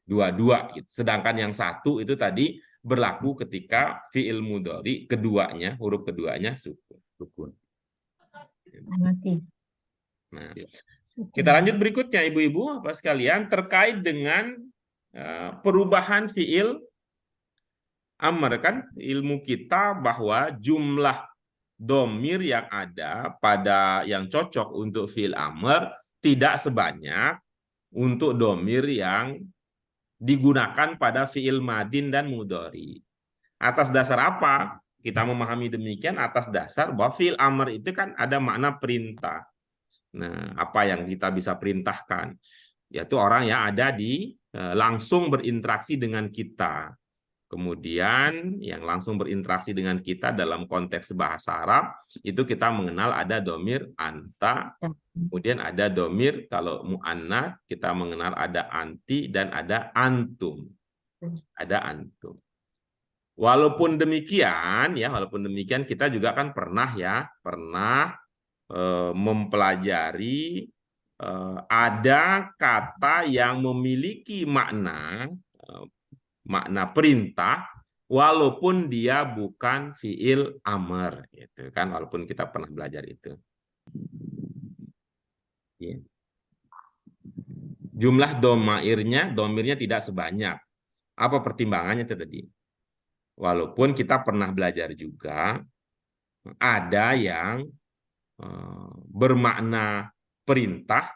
S1: dua-dua gitu. Sedangkan yang satu itu tadi berlaku ketika fi'il mudhari keduanya, huruf keduanya sukun.
S2: Mati.
S1: Nah, kita lanjut berikutnya ibu-ibu Bapak sekalian, terkait dengan perubahan fi'il amr, kan ilmu kita bahwa jumlah domir yang ada pada yang cocok untuk fi'il amr tidak sebanyak untuk domir yang digunakan pada fi'il madin dan mudhari. Atas dasar apa kita memahami demikian? Atas dasar bahwa fi'il amr itu kan ada makna perintah. Nah, apa yang kita bisa perintahkan? Yaitu orang yang ada di langsung berinteraksi dengan kita. Kemudian yang langsung berinteraksi dengan kita dalam konteks bahasa Arab, itu kita mengenal ada domir anta, kemudian ada domir kalau mu'annats, kita mengenal ada anti dan ada antum. Ada antum. Walaupun demikian kita juga kan pernah mempelajari ada kata yang memiliki makna perintah walaupun dia bukan fi'il amr, gitu kan, walaupun kita pernah belajar itu. Ya. Jumlah domirnya tidak sebanyak. Apa pertimbangannya itu tadi? Walaupun kita pernah belajar juga ada yang bermakna perintah,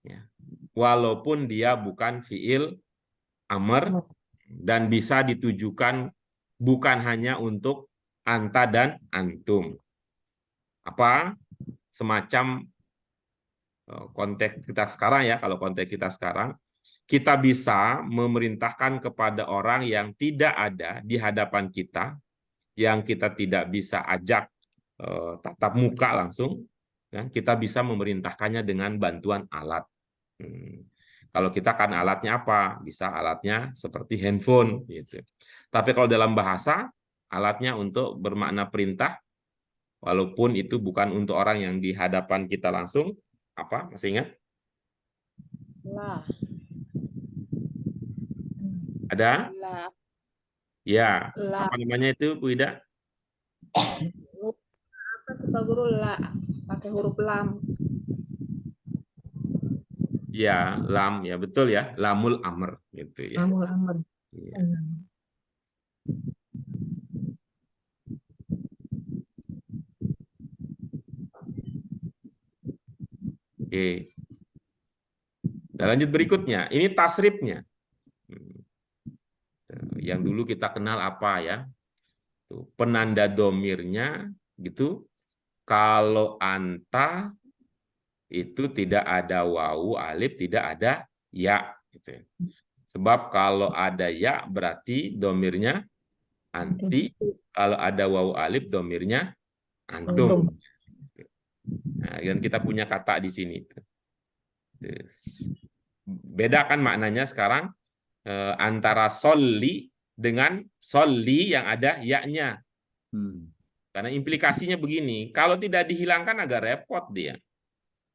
S1: ya, walaupun dia bukan fiil amr, dan bisa ditujukan bukan hanya untuk anta dan antum. Apa semacam konteks kita sekarang ya, kalau konteks kita sekarang, kita bisa memerintahkan kepada orang yang tidak ada di hadapan kita, yang kita tidak bisa ajak tatap muka langsung, ya, kita bisa memerintahkannya dengan bantuan alat. Kalau kita kan alatnya apa? Bisa alatnya seperti handphone gitu. Tapi kalau dalam bahasa, alatnya untuk bermakna perintah, walaupun itu bukan untuk orang yang di hadapan kita langsung. Apa? Masih ingat?
S6: La.
S1: Ada?
S6: La.
S1: Ya.
S6: La.
S1: Apa namanya itu, Bu Ida?
S6: Apa tuh Pak Guru? La. Pakai huruf lam.
S1: Ya, lam, ya betul ya, lamul amr gitu ya.
S4: Lamul amr.
S1: Ya. Oke. Kita lanjut berikutnya. Ini tasrifnya. Yang dulu kita kenal apa ya? Tuh, penanda domirnya gitu. Kalau anta itu tidak ada wawu, alif, tidak ada ya. Gitu. Sebab kalau ada ya berarti domirnya anti. Kalau ada wawu, alif, domirnya antum. Nah, dan kita punya kata di sini. Beda kan maknanya sekarang antara solli dengan solli yang ada ya-nya. Karena implikasinya begini, kalau tidak dihilangkan agak repot dia.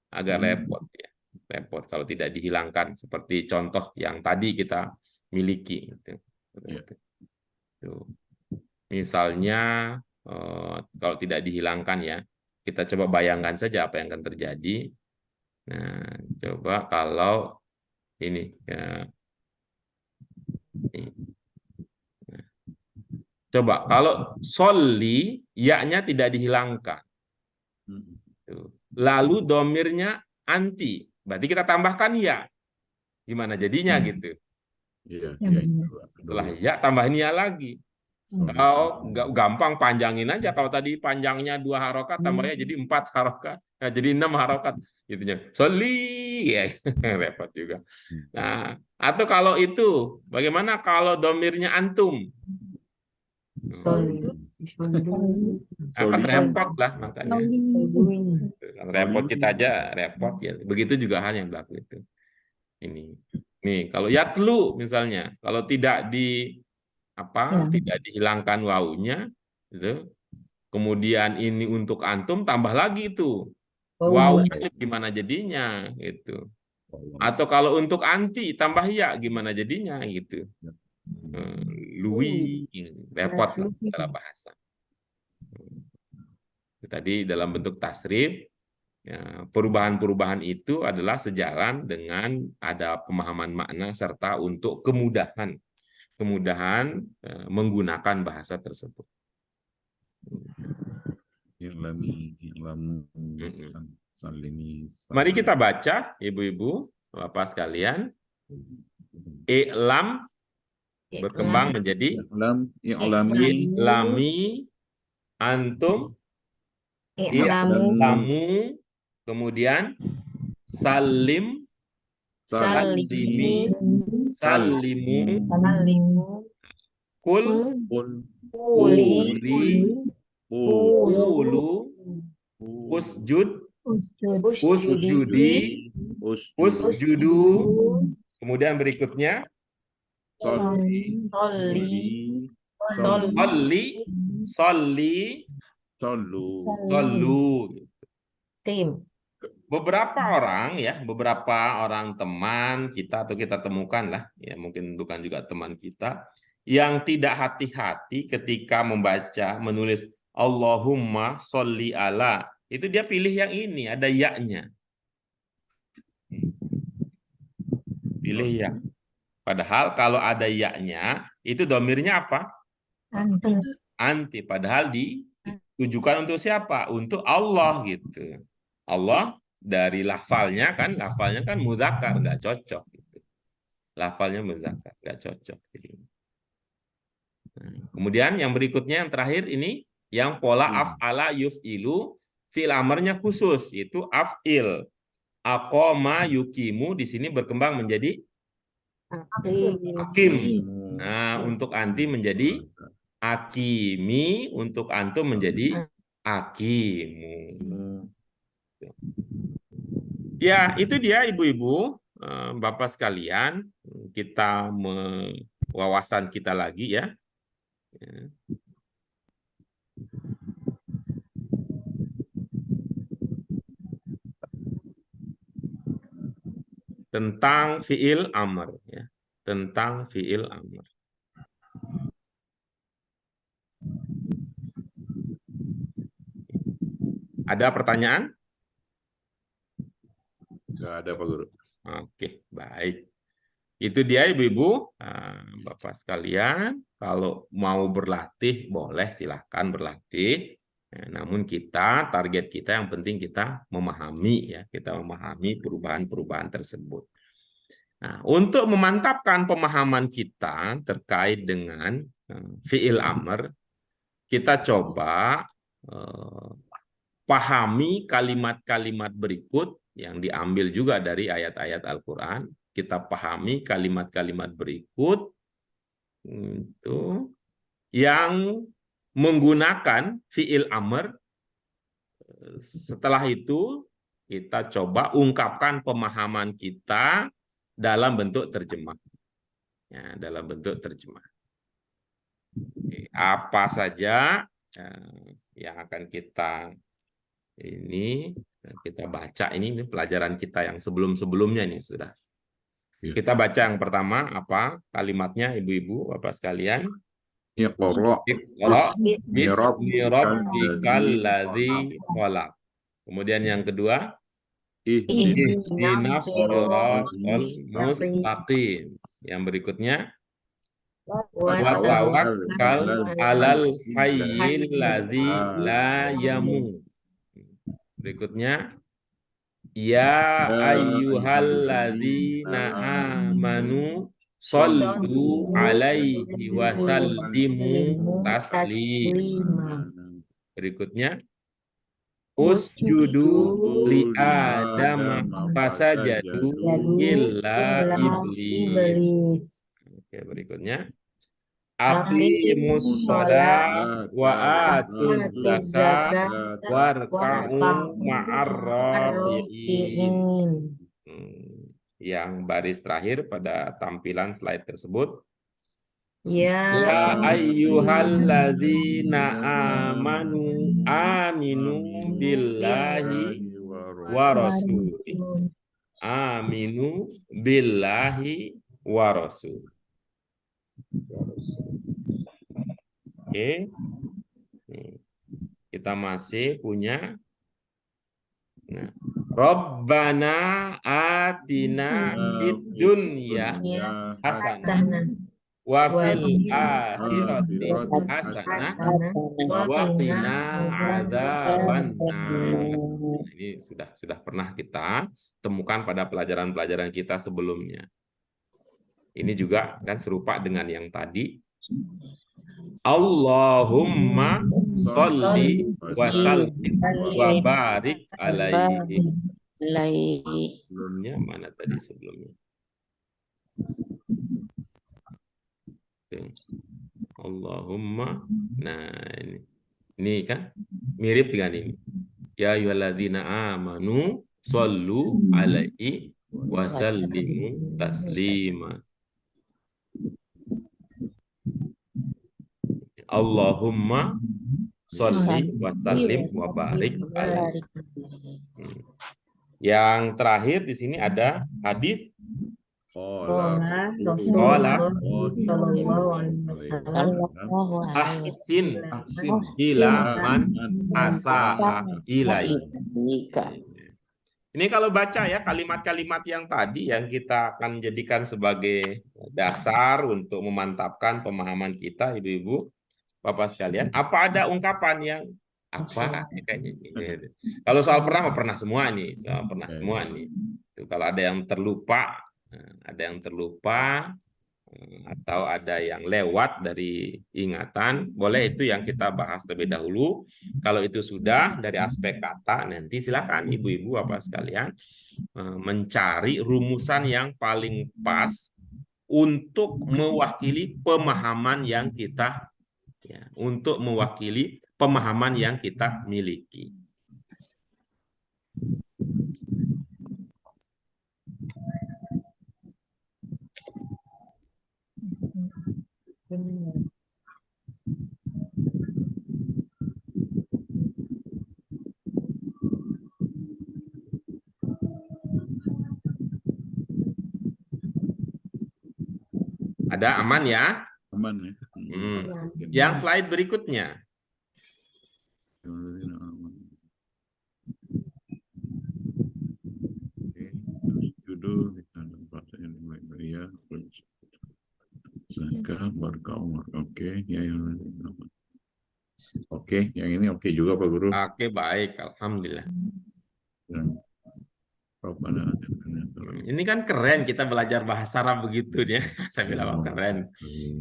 S1: Agak repot ya. Repot kalau tidak dihilangkan seperti contoh yang tadi kita miliki. Tuh. Misalnya kalau tidak dihilangkan ya, kita coba bayangkan saja apa yang akan terjadi. Nah, coba kalau ini ya. Nah, coba kalau soli ya-nya tidak dihilangkan. Lalu domirnya anti. Berarti kita tambahkan ya. Gimana jadinya gitu?
S3: Iya,
S1: Setelah ya tambahin ya lagi. Oh, gampang panjangin aja. Kalau tadi panjangnya 2 harokat, tambahnya jadi 4 harokat, nah, jadi 6 harokat, gitunya. Soli, ya, repot juga. Nah, atau kalau itu, bagaimana kalau domirnya antum? Akan repot lah makanya. Kan repot kita aja repot ya. Begitu juga hal yang berlaku itu. Ini, nih kalau yatlu misalnya, kalau tidak tidak dihilangkan wawunya itu, kemudian ini untuk antum tambah lagi itu wawu gimana jadinya gitu, atau kalau untuk anti tambah ya gimana jadinya gitu. Lui, repot lah secara bahasa. Tadi dalam bentuk tasrif, ya, perubahan-perubahan itu adalah sejalan dengan ada pemahaman makna serta untuk kemudahan menggunakan bahasa tersebut. Mari kita baca, ibu-ibu, bapak sekalian. I'lam berkembang menjadi i'lami, antum, i'lamu, kemudian salim, salimi, salimu, kul, kuri, ulu, usjud, usjudi, usjudu, kemudian berikutnya solli, sollu. Beberapa orang teman kita atau kita temukan lah, ya mungkin bukan juga teman kita, yang tidak hati-hati ketika menulis Allahumma sholli ala, itu dia pilih yang ini, ada ya-nya. Pilih ya. Padahal kalau ada ya-nya, itu domirnya apa? Anti. Padahal ditujukan untuk siapa? Untuk Allah gitu. Allah dari lafalnya kan mudzakkar, nggak cocok. Gitu. Lafalnya mudzakkar, nggak cocok. Jadi. Nah, kemudian yang berikutnya yang terakhir ini yang pola af'ala yuf'ilu fi'il amarnya khusus, itu af'il. Aqama yukimu di sini berkembang menjadi akim. Nah, untuk anti menjadi akimi, untuk antum menjadi akimu. Ya, itu dia ibu-ibu, bapak sekalian, kita wawasan kita lagi ya. Tentang fi'il amr ya. Tentang fi'il amr. Ada pertanyaan?
S3: Nggak ada Pak Guru.
S1: Oke, baik. Itu dia ibu-ibu, bapak sekalian. Kalau mau berlatih, boleh silahkan berlatih. Namun target kita yang penting kita memahami ya, kita memahami perubahan-perubahan tersebut. Nah, untuk memantapkan pemahaman kita terkait dengan fi'il amr, kita coba pahami kalimat-kalimat berikut yang diambil juga dari ayat-ayat Al-Quran. Kita pahami kalimat-kalimat berikut itu yang menggunakan fi'il amr. Setelah itu kita coba ungkapkan pemahaman kita dalam bentuk terjemah. Ya, dalam bentuk terjemah. Apa saja yang akan kita baca ini pelajaran kita yang sebelum-sebelumnya ini sudah. Kita baca yang pertama apa kalimatnya ibu-ibu bapak sekalian.
S3: Iqra
S1: bismi rabbikal ladzi khalaq. Kemudian yang kedua ihdinas siratal mustaqim. Yang berikutnya wa tawakkal alal hayyil ladzi la yamut. Berikutnya ya ayyuhalladzina amanu shallu alaihi wasallimu taslima. Berikutnya usjudu li adam fasajadu illa iblis. Oke, berikutnya aqimus shalah wa atuz zakat warka'u ma'ar raki'in. Yang baris terakhir pada tampilan slide tersebut. Ya ayyuhalladzina aminu billahi wa rasulih. Aminu billahi wa rasulih. Oke. Kita masih punya Rabbana atina fid dunya hasanah wa fil akhirati hasanah wa qina adzabannar. Ini sudah pernah kita temukan pada pelajaran-pelajaran kita sebelumnya. Ini juga kan serupa dengan yang tadi. Allahumma sholli wa sallim wa barik alaihi. Sebelumnya mana tadi sebelumnya? Allahumma. Nah, ini kan mirip dengan ini. Ya ayyuhalladzina amanu shollu alaihi wa sallimu taslima. Allahumma sholli wa sallim wa barik alaihi. Yang terakhir di sini ada hadis ahsin ila man asaa ilaika. Ini kalau baca ya kalimat-kalimat yang tadi yang kita akan jadikan sebagai dasar untuk memantapkan pemahaman kita, ibu-ibu, bapak sekalian. Apa ada ungkapan yang apa kayaknya gitu. Kalau soal pernah pernah semua nih, soal pernah semua nih. Tuh, kalau ada yang terlupa, atau ada yang lewat dari ingatan, boleh itu yang kita bahas terlebih dahulu. Kalau itu sudah dari aspek kata, nanti silakan ibu-ibu apa sekalian mencari rumusan yang paling pas untuk mewakili pemahaman yang kita miliki. Ada aman ya?
S3: Aman ya.
S1: Yang slide berikutnya.
S3: Judul ya. Oke, ya, oke, yang ini oke juga Pak Guru.
S1: Oke, baik, alhamdulillah. Ini kan keren kita belajar bahasa Arab begitu ya. Saya bilang keren.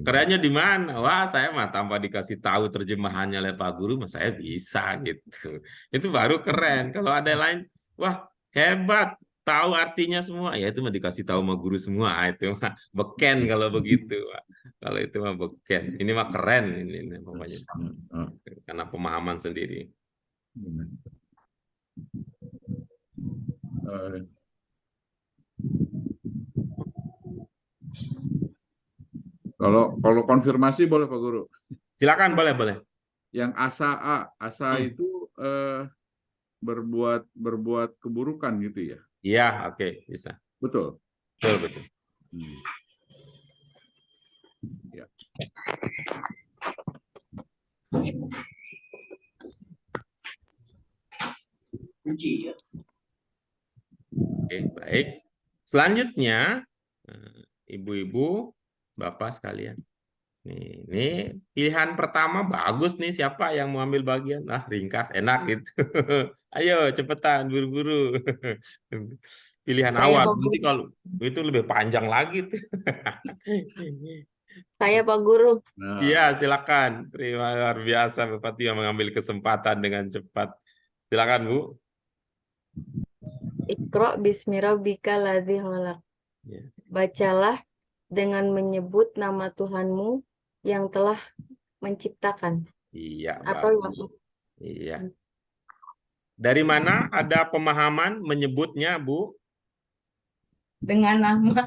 S1: Kerennya di mana? Wah, saya mah tanpa dikasih tahu terjemahannya oleh Pak Guru, mah saya bisa gitu. Itu baru keren. Kalau ada yang lain, wah hebat, tahu artinya semua. Ya itu mah dikasih tahu sama guru semua. Itu mah beken kalau begitu. Kalau itu mah beken. Ini mah keren ini pokoknya. Karena pemahaman sendiri.
S3: Kalau konfirmasi boleh Pak Guru.
S1: Silakan, boleh.
S3: Yang asa itu berbuat keburukan gitu ya?
S1: Iya, oke, bisa.
S3: Betul.
S1: Betul.
S3: Ya.
S1: Oke, baik. Selanjutnya, ibu-ibu, bapak sekalian. Ini pilihan pertama bagus nih, siapa yang mau ambil bagian? Ringkas, enak gitu. Ayo, cepetan, buru-buru. Pilihan
S4: Saya,
S1: awal,
S4: Pak
S1: nanti
S4: Guru.
S1: kalau itu lebih panjang lagi tuh.
S4: Saya Pak Guru.
S1: Iya, silakan. Luar biasa Bapak Tia mengambil kesempatan dengan cepat. Silakan, Bu.
S4: Iqra bismi rabbikal ladzi khalaq.
S1: Ya.
S4: Bacalah dengan menyebut nama Tuhanmu yang telah menciptakan.
S1: Iya,
S4: Atau
S1: bagus. Iya. Dari mana ada pemahaman menyebutnya, Bu?
S4: dengan nama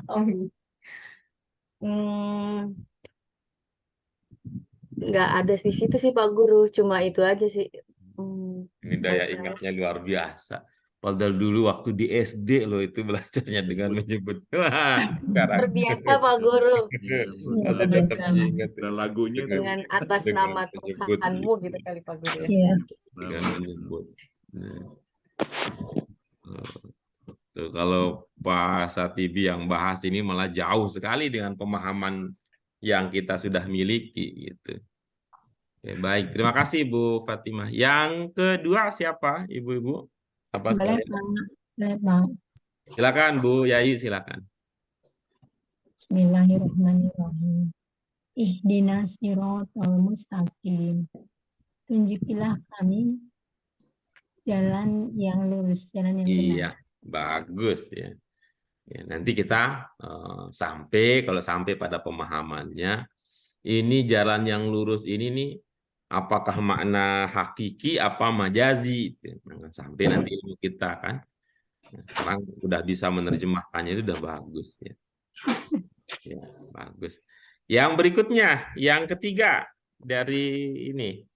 S4: nggak ada di situ sih Pak Guru, cuma itu aja sih.
S1: Ini daya ingatnya luar biasa. Padahal dulu waktu di SD loh itu belajarnya dengan menyebut. Wah, sekarang.
S4: Terbiasa Pak Guru
S1: Masih tetap diingat.
S3: Dan lagunya itu.
S4: dengan atas
S1: Dengan
S4: nama
S1: menyebut
S4: Tuhanmu
S1: gitu.
S4: gitu kali Pak Guru.
S2: Iya.
S1: Dengan menyebut. Tuh, kalau Pak Satibi yang bahas ini malah jauh sekali dengan pemahaman yang kita sudah miliki gitu. Oke, baik, terima kasih Bu Fatimah. Yang kedua siapa, ibu-ibu? Apa
S2: Boleh,
S1: sekalian?
S2: Pak. Boleh, Pak.
S1: Silakan Bu Yayi, silakan.
S2: Bismillahirrahmanirrahim. Ihdinas siratal mustaqim. Tunjukilah kami jalan yang lurus, jalan yang benar.
S1: Iya, bagus ya. Ya, nanti kita kalau sampai pada pemahamannya, ini jalan yang lurus ini nih, apakah makna hakiki apa majazi? Nah, sampai nanti ilmu kita kan, sekarang sudah bisa menerjemahkannya itu udah bagus ya. Ya, bagus. Yang berikutnya, yang ketiga dari ini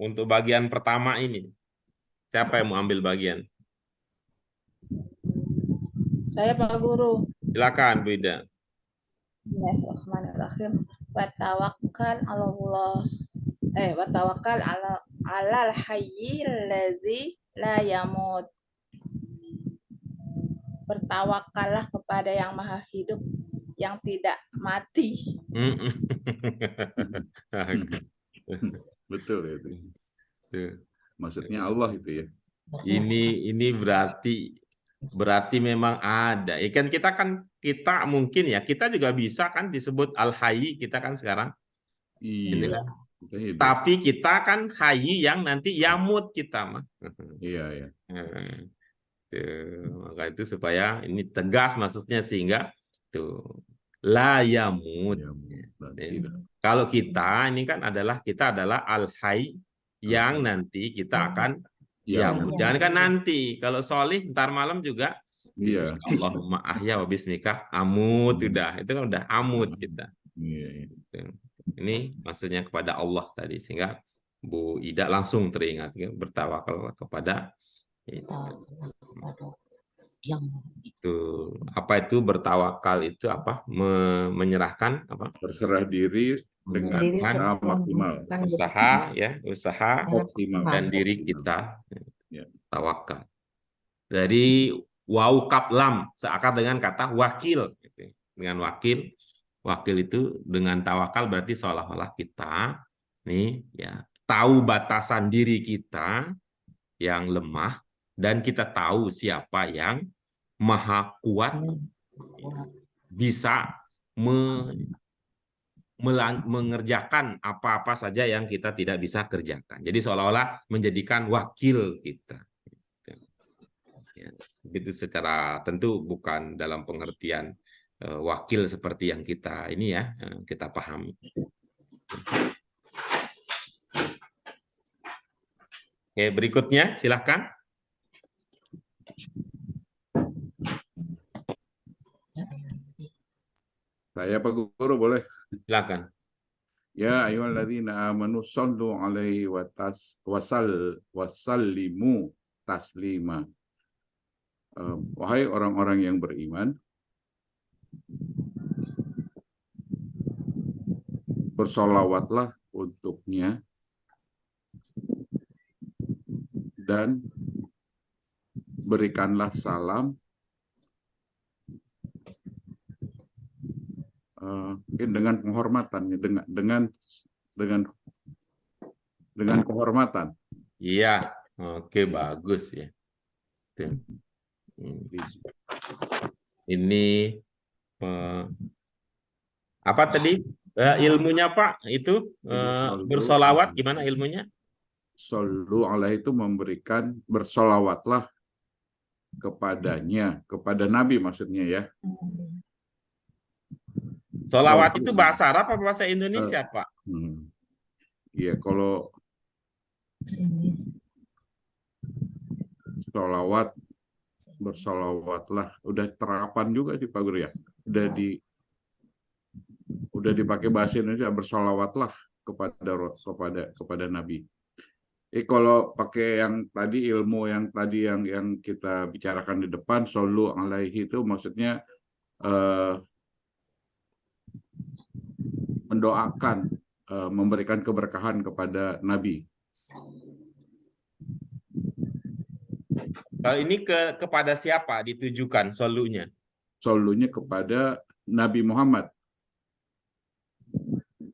S1: untuk bagian pertama ini, siapa yang mau ambil bagian?
S6: Saya Pak Guru.
S1: Silakan Bu Ida.
S6: Bismillahirrahmanirrahim. Wa tawakkal alal hayyil ladzi la yamut. Bertawakallah kepada yang maha hidup yang tidak mati.
S3: Betul ya. Maksudnya Allah itu ya.
S1: Ini berarti memang ada. Ya kan kita mungkin ya, kita juga bisa kan disebut Al-Hayy kita kan sekarang. Ini
S3: Iya.
S1: kan.
S3: Kita hidup.
S1: Tapi kita kan Hayy yang nanti yamut kita mah.
S3: Iya, ya.
S1: Maka itu supaya ini tegas maksudnya sehingga tuh la yamut.
S3: Ya, dan
S1: Ini.
S3: tidak.
S1: Kalau kita ini kan kita adalah al-hayy yang nanti kita akan yamut. Jangan kan nanti. Kalau solih ntar malam juga
S3: Iya.
S1: bismika Allahumma ahya wa bismika amut udah. Itu kan udah amut kita.
S3: Iya, iya.
S1: Ini maksudnya kepada Allah tadi sehingga Bu Ida langsung teringat ya, bertawakal kepada itu. Apa itu bertawakal itu apa? Menyerahkan apa?
S3: Berserah diri dengan
S4: Diri
S3: usaha
S4: ke-
S3: maksimal.
S1: Usaha ya, usaha
S3: Optimal.
S1: dan diri kita.
S3: Ya.
S1: Tawakal. Dari waw kap lam seakan dengan kata wakil gitu. Dengan wakil itu dengan tawakal berarti seolah-olah kita nih ya tahu batasan diri kita yang lemah dan kita tahu siapa yang maha kuat bisa mengerjakan apa-apa saja yang kita tidak bisa kerjakan. Jadi seolah-olah menjadikan wakil kita. Ya, itu secara tentu bukan dalam pengertian wakil seperti yang kita ini ya kita pahami. Oke, berikutnya silahkan.
S3: Saya Pak Guru boleh?
S1: Silakan.
S3: Ya ayyuhalladzina amanu shallu alaihi wasallimu taslima. Wahai orang-orang yang beriman, bersolawatlah untuknya dan berikanlah salam dengan penghormatan, dengan kehormatan.
S1: Iya, oke bagus ya. Tuh. Ini apa tadi ilmunya Pak? Itu bersolawat gimana ilmunya?
S3: Shollu alaihi itu bersolawatlah kepadanya, kepada Nabi maksudnya ya.
S1: Solawat itu bahasa Arab apa bahasa Indonesia Pak?
S3: Iya, kalau solawat, bersolawatlah, udah terapan juga sih Pak Guru ya. Udah dipakai bahasa Indonesia, bersolawatlah kepada Nabi. Kalau pakai yang tadi ilmu yang tadi yang kita bicarakan di depan, shollu alaihi itu maksudnya mendoakan, memberikan keberkahan kepada Nabi.
S1: Kalau ini kepada siapa ditujukan solunya?
S3: Solunya kepada Nabi Muhammad.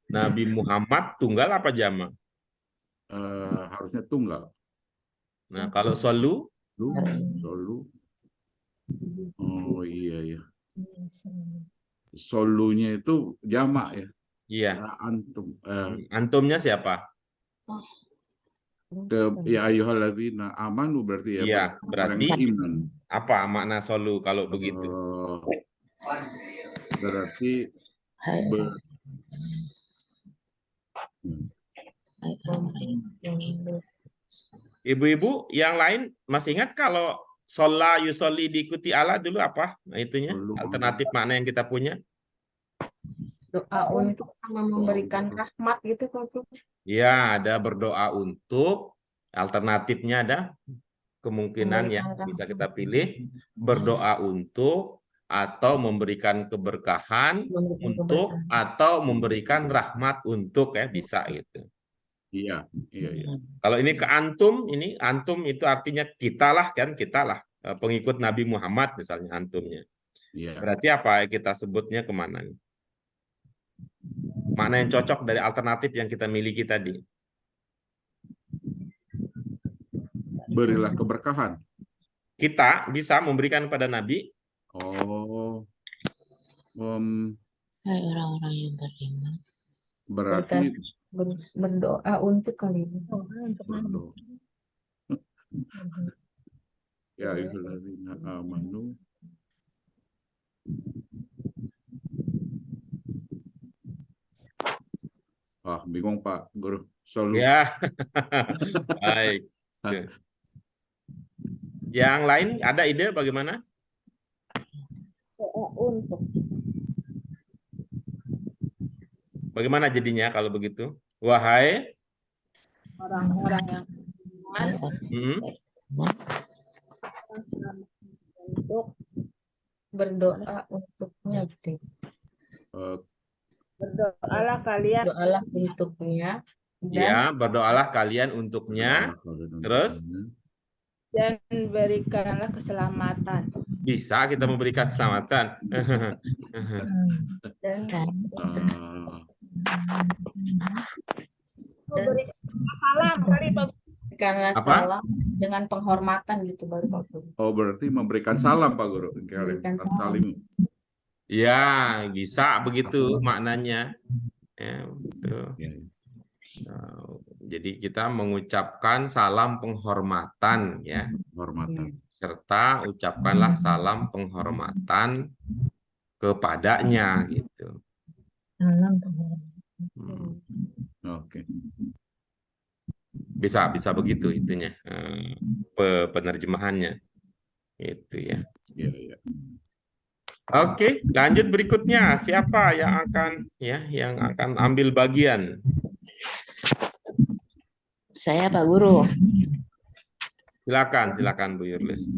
S1: Nabi Muhammad tunggal apa jamak?
S3: Harusnya tunggal.
S1: Nah, kalau solu?
S3: Solu. Oh iya ya. Solunya itu jamak ya.
S1: Iya.
S3: Antum.
S1: Antumnya siapa?
S3: Ya ayyuhalladzina amanu berarti ya.
S1: Iya, berarti
S3: iman.
S1: apa makna solu kalau begitu?
S3: Berarti
S1: Ibu-ibu yang lain masih ingat kalau sholla yusolli diikuti Allah dulu apa? Nah, itunya alternatif makna yang kita punya.
S4: Doa untuk sama memberikan rahmat gitu Pak Guru.
S1: Ya, ada berdoa untuk, alternatifnya ada kemungkinan yang bisa kita pilih, berdoa untuk, atau memberikan keberkahan untuk, atau memberikan rahmat untuk, ya bisa gitu.
S3: Iya.
S1: Kalau ini ke antum itu artinya kita lah pengikut Nabi Muhammad misalnya antumnya.
S3: Iya.
S1: Berarti apa kita sebutnya kemana? Makna yang cocok dari alternatif yang kita miliki tadi.
S3: berilah keberkahan.
S1: Kita bisa memberikan kepada Nabi.
S3: Oh,
S4: Hai orang-orang yang beriman.
S3: berarti
S4: Berdoa untuk kalian.
S2: Doa untuk Nabi.
S3: berdoa. Ya ayyuhalladzina amanu. Bingung Pak Guru. Solu.
S1: Ya, baik. Yang lain ada ide bagaimana?
S6: Doa untuk.
S1: Bagaimana jadinya kalau begitu? Wahai
S6: Orang-orang yang beriman untuk
S4: Berdoa untuknya gitu.
S6: berdoalah kalian
S4: Doalah untuknya
S1: ya, berdoalah kalian untuknya. Terus
S6: dan berikanlah keselamatan.
S1: bisa kita memberikan keselamatan.
S4: dan
S6: Memberikan salam kali bagus.
S4: berikanlah
S1: Apa?
S4: salam dengan penghormatan gitu baru Pak Guru.
S3: Oh, berarti memberikan salam Pak Guru.
S4: Memberikan salam.
S3: Salim.
S1: Ya, bisa begitu maknanya. Ya, betul. Jadi kita mengucapkan salam penghormatan ya,
S3: Hormatan.
S1: serta ucapkanlah salam penghormatan kepadanya gitu.
S2: Salam penghormatan.
S3: Oke.
S1: Bisa begitu itunya penerjemahannya itu ya.
S3: Iya.
S1: Oke, lanjut berikutnya. Siapa yang akan ambil bagian?
S7: Saya Pak Guru.
S1: Silakan Bu Yurlis.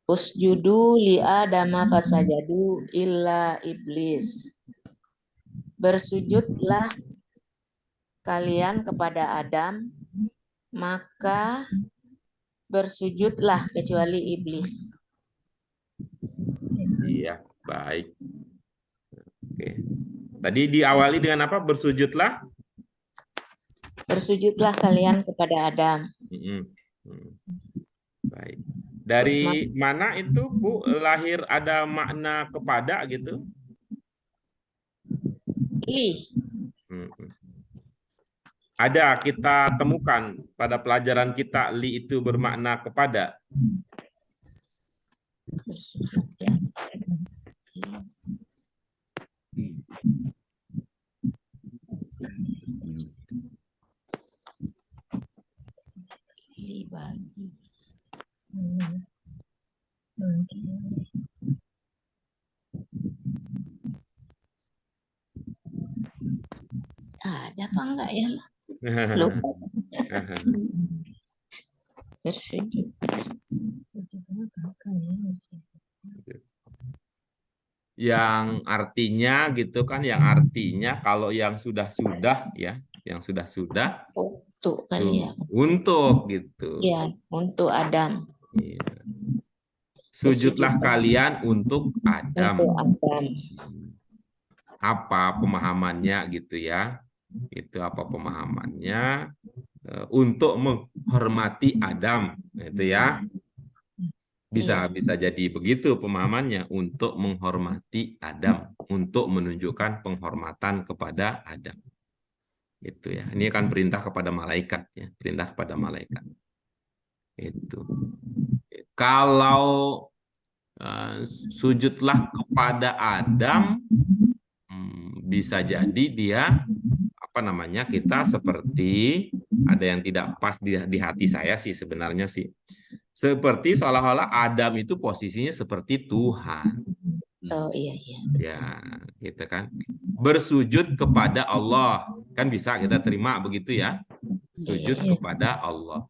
S7: Usjudu li Adama fasajadu illa iblis. Bersujudlah kalian kepada Adam, maka bersujudlah kecuali iblis.
S1: Iya, baik. Oke. Tadi diawali dengan apa? Bersujudlah.
S7: Bersujudlah kalian kepada Adam.
S1: Baik. Dari mana itu Bu lahir ada makna kepada gitu?
S7: Li.
S1: Ada kita temukan pada pelajaran kita li itu bermakna kepada.
S7: Bersujudlah. Li bagi. Ada apa enggak ya? Lupa. Bersujud.
S1: Yang artinya gitu kan, yang artinya kalau yang sudah-sudah ya, yang sudah-sudah
S7: Untuk kali ya.
S1: untuk gitu.
S7: Ya, untuk Adam.
S1: Iya. Sujudlah kalian untuk Adam.
S7: Untuk Adam.
S1: Apa pemahamannya gitu ya? Itu apa pemahamannya? Untuk menghormati Adam, itu ya. Bisa jadi begitu pemahamannya, untuk menghormati Adam, untuk menunjukkan penghormatan kepada Adam. Itu ya. Ini kan perintah kepada malaikat ya, perintah kepada malaikat. Itu. Kalau sujudlah kepada Adam, bisa jadi dia kita seperti ada yang tidak pas di hati saya sih sebenarnya sih. Seperti seolah-olah Adam itu posisinya seperti Tuhan.
S7: Oh iya.
S1: Ya, gitu kan. Bersujud kepada Allah. Kan bisa kita terima begitu ya. Sujud kepada Allah.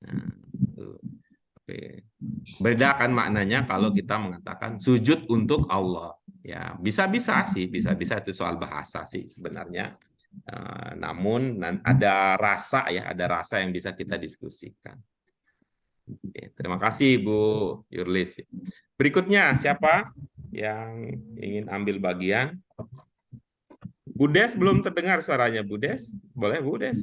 S1: Nah, oke. Beda kan maknanya kalau kita mengatakan sujud untuk Allah. Ya, bisa-bisa sih, bisa-bisa itu soal bahasa sih sebenarnya. Namun ada rasa ya, ada rasa yang bisa kita diskusikan. Oke, terima kasih Bu Yurlis. Berikutnya siapa yang ingin ambil bagian? Bu Des belum terdengar suaranya Bu Des. Boleh Bu Des?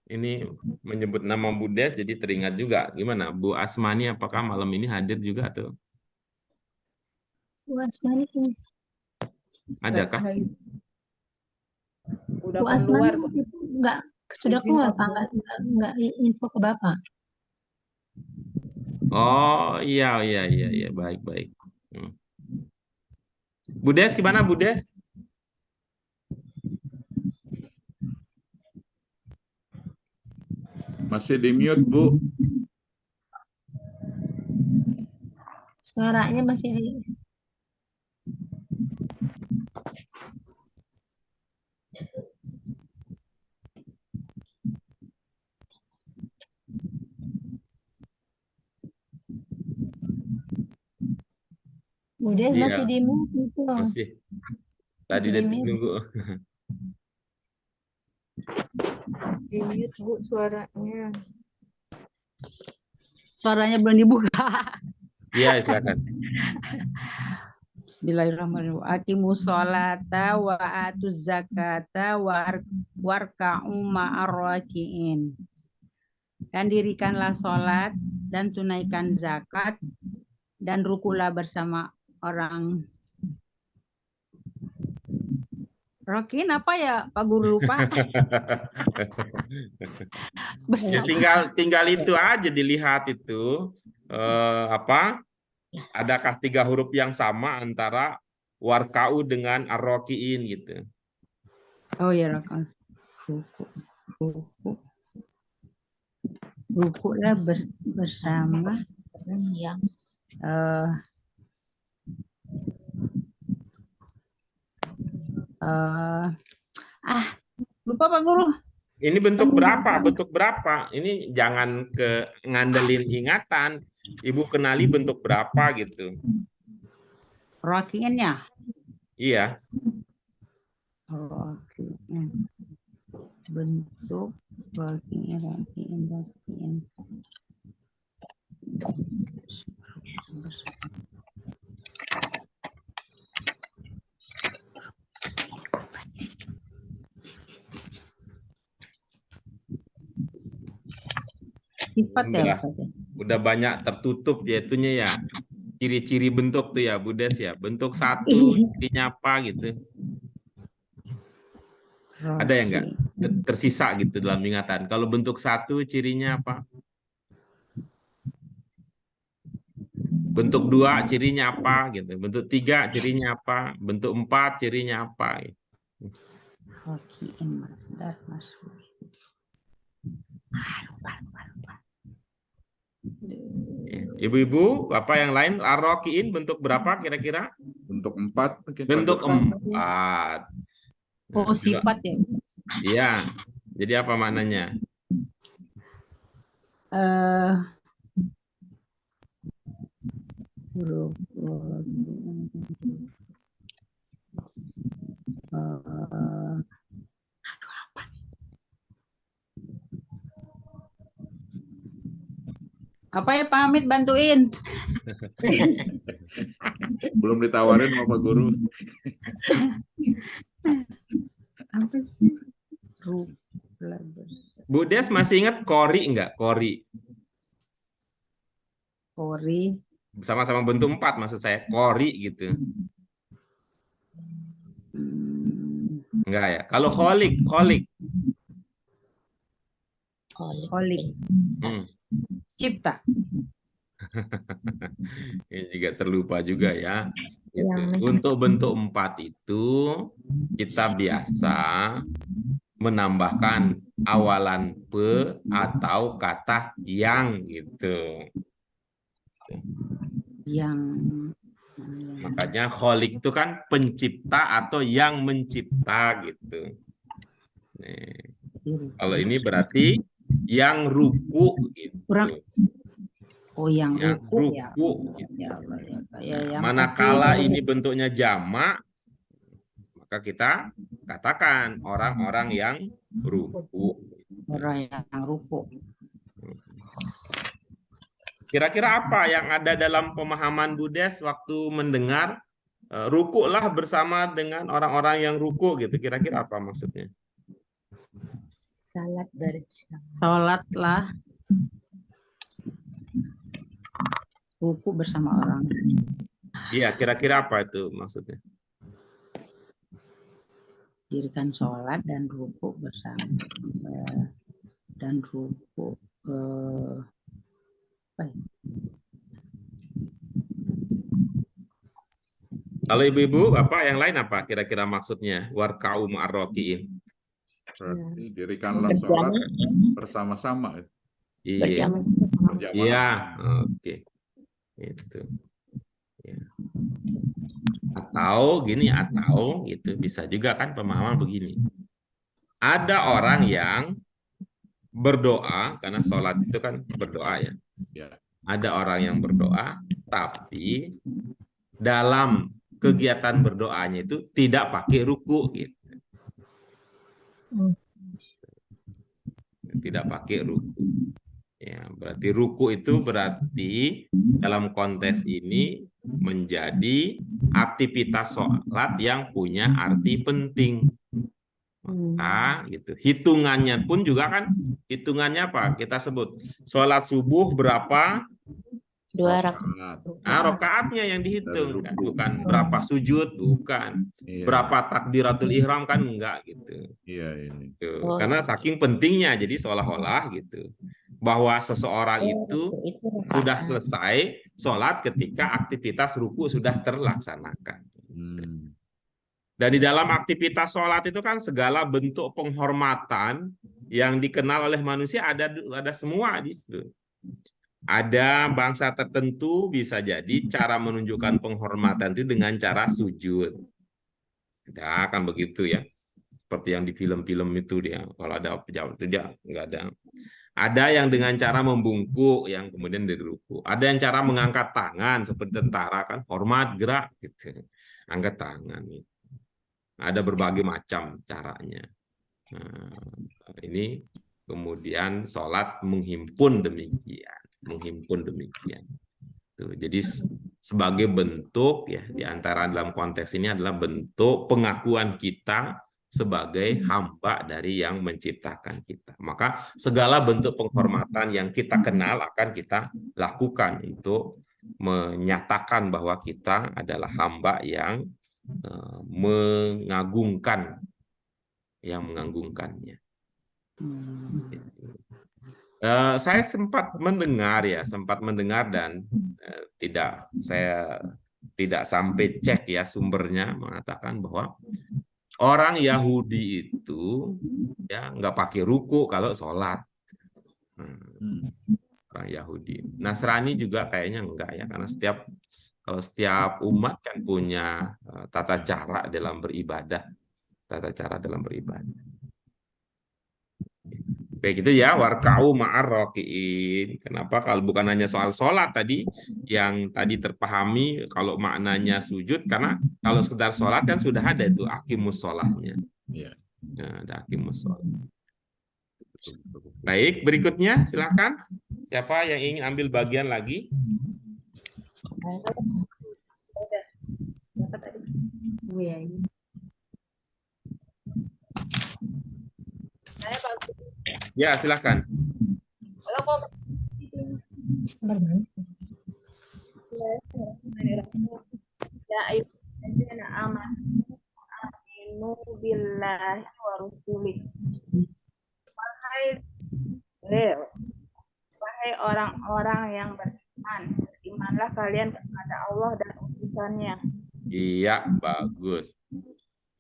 S1: ini menyebut nama Budes jadi teringat juga. Gimana Bu Asmani, apakah malam ini hadir juga tuh?
S2: Bu Asmani,
S1: Adakah?
S6: Udah
S2: Bu Asmani
S6: keluar.
S2: itu enggak sudah
S6: Izin
S2: keluar
S6: Pak.
S2: Pak, enggak info ke Bapak.
S1: Oh iya baik. Hmm. Budes gimana Budes?
S3: Masih di mute, Bu.
S2: Suaranya masih di Budes
S1: Iya.
S2: masih di mute itu.
S1: Masih. Tadi
S2: Di
S1: detik
S2: mute.
S1: nunggu.
S4: Di mute Bu suaranya.
S8: Suaranya belum dibuka.
S1: Iya, silakan.
S8: Bismillahirrahmanirrahim. Aqimus sholata wa atuz zakata warka'u ma'ar raki'in. Dan dirikanlah sholat dan tunaikan zakat dan rukulah bersama orang. Rokin apa ya Pak Guru lupa?
S1: Ya, tinggal itu aja dilihat itu adakah 3 huruf yang sama antara warkau dengan arrokiin gitu.
S8: Oh ya Rokin. Rukulah bersama
S7: yang
S8: lupa Pak Guru.
S1: Ini bentuk berapa? Bentuk berapa? Ini jangan ke ngandelin ingatan. Ibu kenali bentuk berapa gitu.
S8: Rokinnya.
S1: Iya.
S8: Rokin. Bentuk rokin. Sifat ya
S1: udah banyak tertutup ya itunya ya. Ciri-ciri bentuk tuh ya Budes ya. Bentuk 1 cirinya apa gitu. Ada yang enggak tersisa gitu dalam ingatan? Kalau bentuk 1 cirinya apa? Bentuk 2 cirinya apa gitu. Bentuk 3 cirinya apa? Bentuk 4 cirinya apa? Gitu. Ibu-ibu, apa yang lain? Arrokiin bentuk berapa kira-kira?
S3: Bentuk 4.
S1: Bentuk 4.
S8: Oh, sifat ya?
S1: Iya. Jadi apa maknanya?
S8: Apa ya Pak Hamid bantuin?
S3: Belum ditawarin sama Pak Guru.
S8: Apa sih?
S1: Bu Des masih ingat kori enggak? Kori.
S8: Kori.
S1: Sama-sama bentuk 4 maksud saya. Kori gitu. Enggak ya. Kalau kholik.
S8: Cipta.
S1: Ini juga terlupa juga ya. Gitu. Untuk bentuk 4 itu kita biasa menambahkan awalan pe atau kata yang gitu.
S8: Yang
S1: makanya kholik itu kan pencipta atau yang mencipta gitu. Nih. Kalau ini berarti yang ruku gitu.
S8: Oh, yang ruku ya.
S1: Gitu.
S8: Ya,
S1: manakala ini bentuknya jamak, maka kita katakan orang-orang yang ruku.
S8: Orang yang ruku.
S1: Kira-kira apa yang ada dalam pemahaman Budes waktu mendengar rukuklah bersama dengan orang-orang yang ruku gitu? Kira-kira apa maksudnya?
S7: Salat bersama.
S8: Sholatlah. Ruku bersama orang.
S1: Iya, kira-kira apa itu maksudnya?
S8: Dirikan sholat dan ruku bersama. Dan ruku. Apa ya?
S1: Kalau ibu-ibu, apa yang lain apa kira-kira maksudnya? Warka'u ma'arrokiin.
S3: Berarti dirikanlah sholat bersama-sama.
S1: Iya.
S7: Berjamaah.
S3: Berjamaah.
S1: Iya, oke. Itu. Ya. Atau gini, atau gitu bisa juga kan pemahaman begini. Ada orang yang berdoa karena sholat itu kan berdoa ya.
S3: Ya.
S1: Ada orang yang berdoa, tapi dalam kegiatan berdoanya itu tidak pakai ruku gitu. Tidak pakai ruku. Ya, berarti ruku itu berarti dalam konteks ini menjadi aktivitas sholat yang punya arti penting. Maka gitu. Hitungannya pun juga kan, hitungannya apa? Kita sebut sholat subuh berapa?
S7: 2 rakaat.
S1: Nah, rokaatnya yang dihitung, kan?
S3: Dari ruku.
S1: Bukan berapa sujud, bukan.
S3: Iya.
S1: Berapa takbiratul ihram kan enggak gitu.
S3: Iya ini.
S1: Tuh.
S7: Oh.
S1: Karena saking pentingnya, jadi seolah-olah gitu bahwa seseorang itu sudah selesai sholat ketika aktivitas ruku sudah terlaksanakan. Dan di dalam aktivitas sholat itu kan segala bentuk penghormatan yang dikenal oleh manusia ada semua di situ. Ada bangsa tertentu bisa jadi cara menunjukkan penghormatan itu dengan cara sujud. Ada kan begitu ya. Seperti yang di film-film itu dia. Kalau ada pejabat itu dia nggak ada. Ada yang dengan cara membungkuk yang kemudian dari ruku. Ada yang cara mengangkat tangan seperti tentara kan, hormat gerak gitu. Angkat tangan. Ada berbagai macam caranya. Nah, ini kemudian sholat menghimpun demikian. Menghimpun demikian. Tuh, jadi sebagai bentuk ya di antara dalam konteks ini adalah bentuk pengakuan kita sebagai hamba dari yang menciptakan kita. Maka segala bentuk penghormatan yang kita kenal akan kita lakukan untuk menyatakan bahwa kita adalah hamba yang mengagungkannya. Saya sempat mendengar dan saya tidak sampai cek ya sumbernya mengatakan bahwa orang Yahudi itu ya nggak pakai ruku kalau sholat. Orang Yahudi. Nasrani juga kayaknya enggak ya karena setiap umat kan punya tata cara dalam beribadah. Kayak gitu ya, warka'u ma'arrokiin. Kenapa? Kalau bukan hanya soal sholat tadi, yang tadi terpahami kalau maknanya sujud, karena kalau sekedar sholat kan sudah ada itu aqimus sholahnya.
S3: Iya.
S1: Nah, ada aqimus sholah. Baik, berikutnya silakan. Siapa yang ingin ambil bagian lagi? Ya, silakan.
S6: Kalau kok ya ayyuhallazina amanu billahi wa rasulih. Wahai orang-orang yang beriman, berimanlah kalian kepada Allah dan utusannya.
S1: Iya, bagus.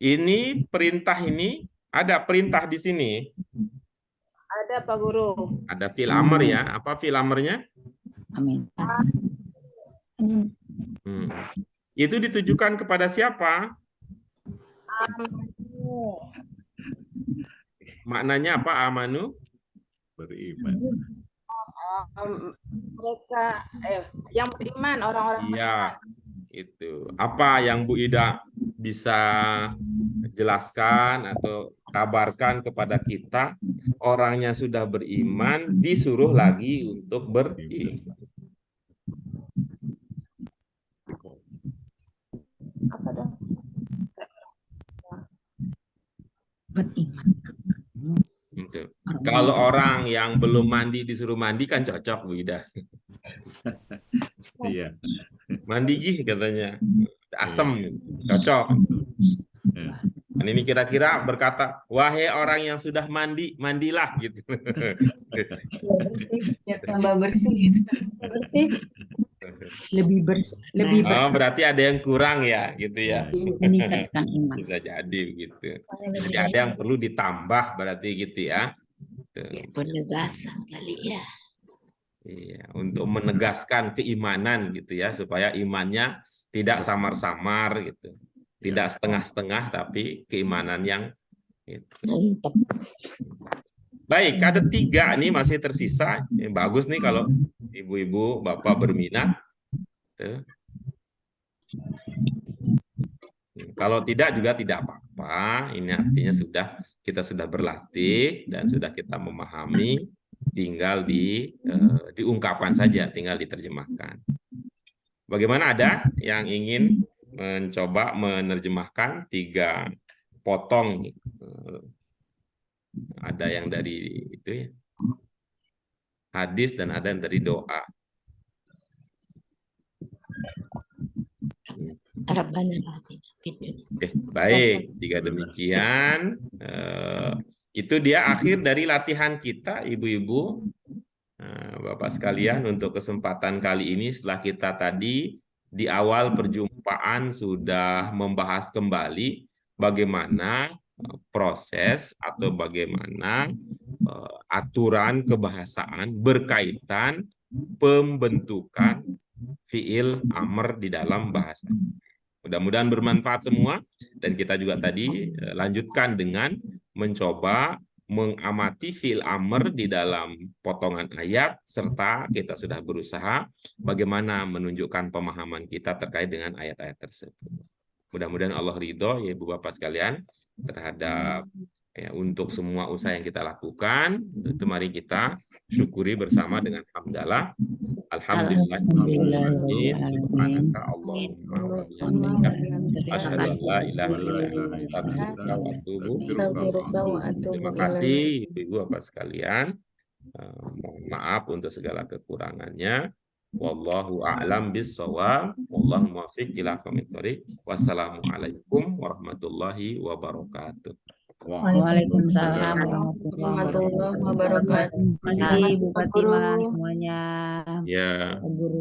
S1: Ini perintah ini ada perintah di sini.
S6: Ada Pak Guru.
S1: Ada fi'il amr ya. Apa fi'il amrnya?
S8: Amin.
S1: Itu ditujukan kepada siapa?
S6: Amanu.
S1: Maknanya apa amanu?
S3: Beriman.
S6: Mereka yang beriman, orang-orang
S1: Iya, itu. Apa yang Bu Ida bisa jelaskan atau kabarkan kepada kita? Orangnya sudah beriman, disuruh lagi untuk beriman.
S6: apa dong?
S8: Beriman.
S1: Gitu. Kalau orang yang belum mandi disuruh mandi kan cocok Bu Ida.
S3: Iya.
S1: Mandi gih katanya. Asem, cocok.
S3: Iya.
S1: Dan ini kira-kira berkata, wahai orang yang sudah mandi, mandilah gitu.
S2: bersih,
S4: Biar tambah bersih gitu.
S2: bersih.
S8: Lebih bersih, lebih
S1: Oh, berarti ada yang kurang ya, gitu ya.
S8: meningkatkan iman.
S1: Bisa jadi begitu.
S2: Supaya lebih
S1: Jadi ada yang perlu ditambah berarti gitu ya.
S7: Ya, penegasan kali ya.
S1: Iya, untuk menegaskan keimanan gitu ya, supaya imannya tidak samar-samar gitu. Tidak setengah-setengah, tapi keimanan yang gitu.
S7: Mantap.
S1: Baik, ada 3 nih masih tersisa. Bagus nih kalau ibu-ibu, bapak berminat. Tuh. Kalau tidak juga tidak apa-apa. Ini artinya kita sudah berlatih dan sudah kita memahami. Tinggal diungkapkan saja, tinggal diterjemahkan. Bagaimana, ada yang ingin mencoba menerjemahkan 3 potong? Ada yang dari itu ya, hadis dan ada yang dari doa.
S7: Rabbana
S1: Oke, baik. Jika demikian, itu dia akhir dari latihan kita, ibu-ibu, bapak sekalian, untuk kesempatan kali ini. Setelah kita tadi di awal perjumpaan sudah membahas kembali bagaimana proses atau bagaimana aturan kebahasaan berkaitan pembentukan fiil amr di dalam bahasa. Mudah-mudahan bermanfaat semua, dan kita juga tadi lanjutkan dengan mencoba mengamati fiil amr di dalam potongan ayat, serta kita sudah berusaha bagaimana menunjukkan pemahaman kita terkait dengan ayat-ayat tersebut. Mudah-mudahan Allah ridho ya Ibu Bapak sekalian terhadap untuk semua usaha yang kita lakukan. Itu mari kita syukuri bersama dengan hamdalah. Alhamdulillah. Subhanaka Allahumma wa bihamdika asyhadu an la ilaha illa anta astaghfiruka wa atubu ilaik. Terima kasih Ibu Bapak sekalian. Mohon maaf untuk segala kekurangannya. Wallahu a'lam bis-shawab. Wallahu muwaffiq ila aqwamit thoriq. Wassalamualaikum warahmatullahi wabarakatuh.
S8: Waalaikumsalam
S4: Warahmatullahi wabarakatuh.
S8: Terima kasih Bu Fatimah semuanya.
S1: Ya.
S8: Bu Guru.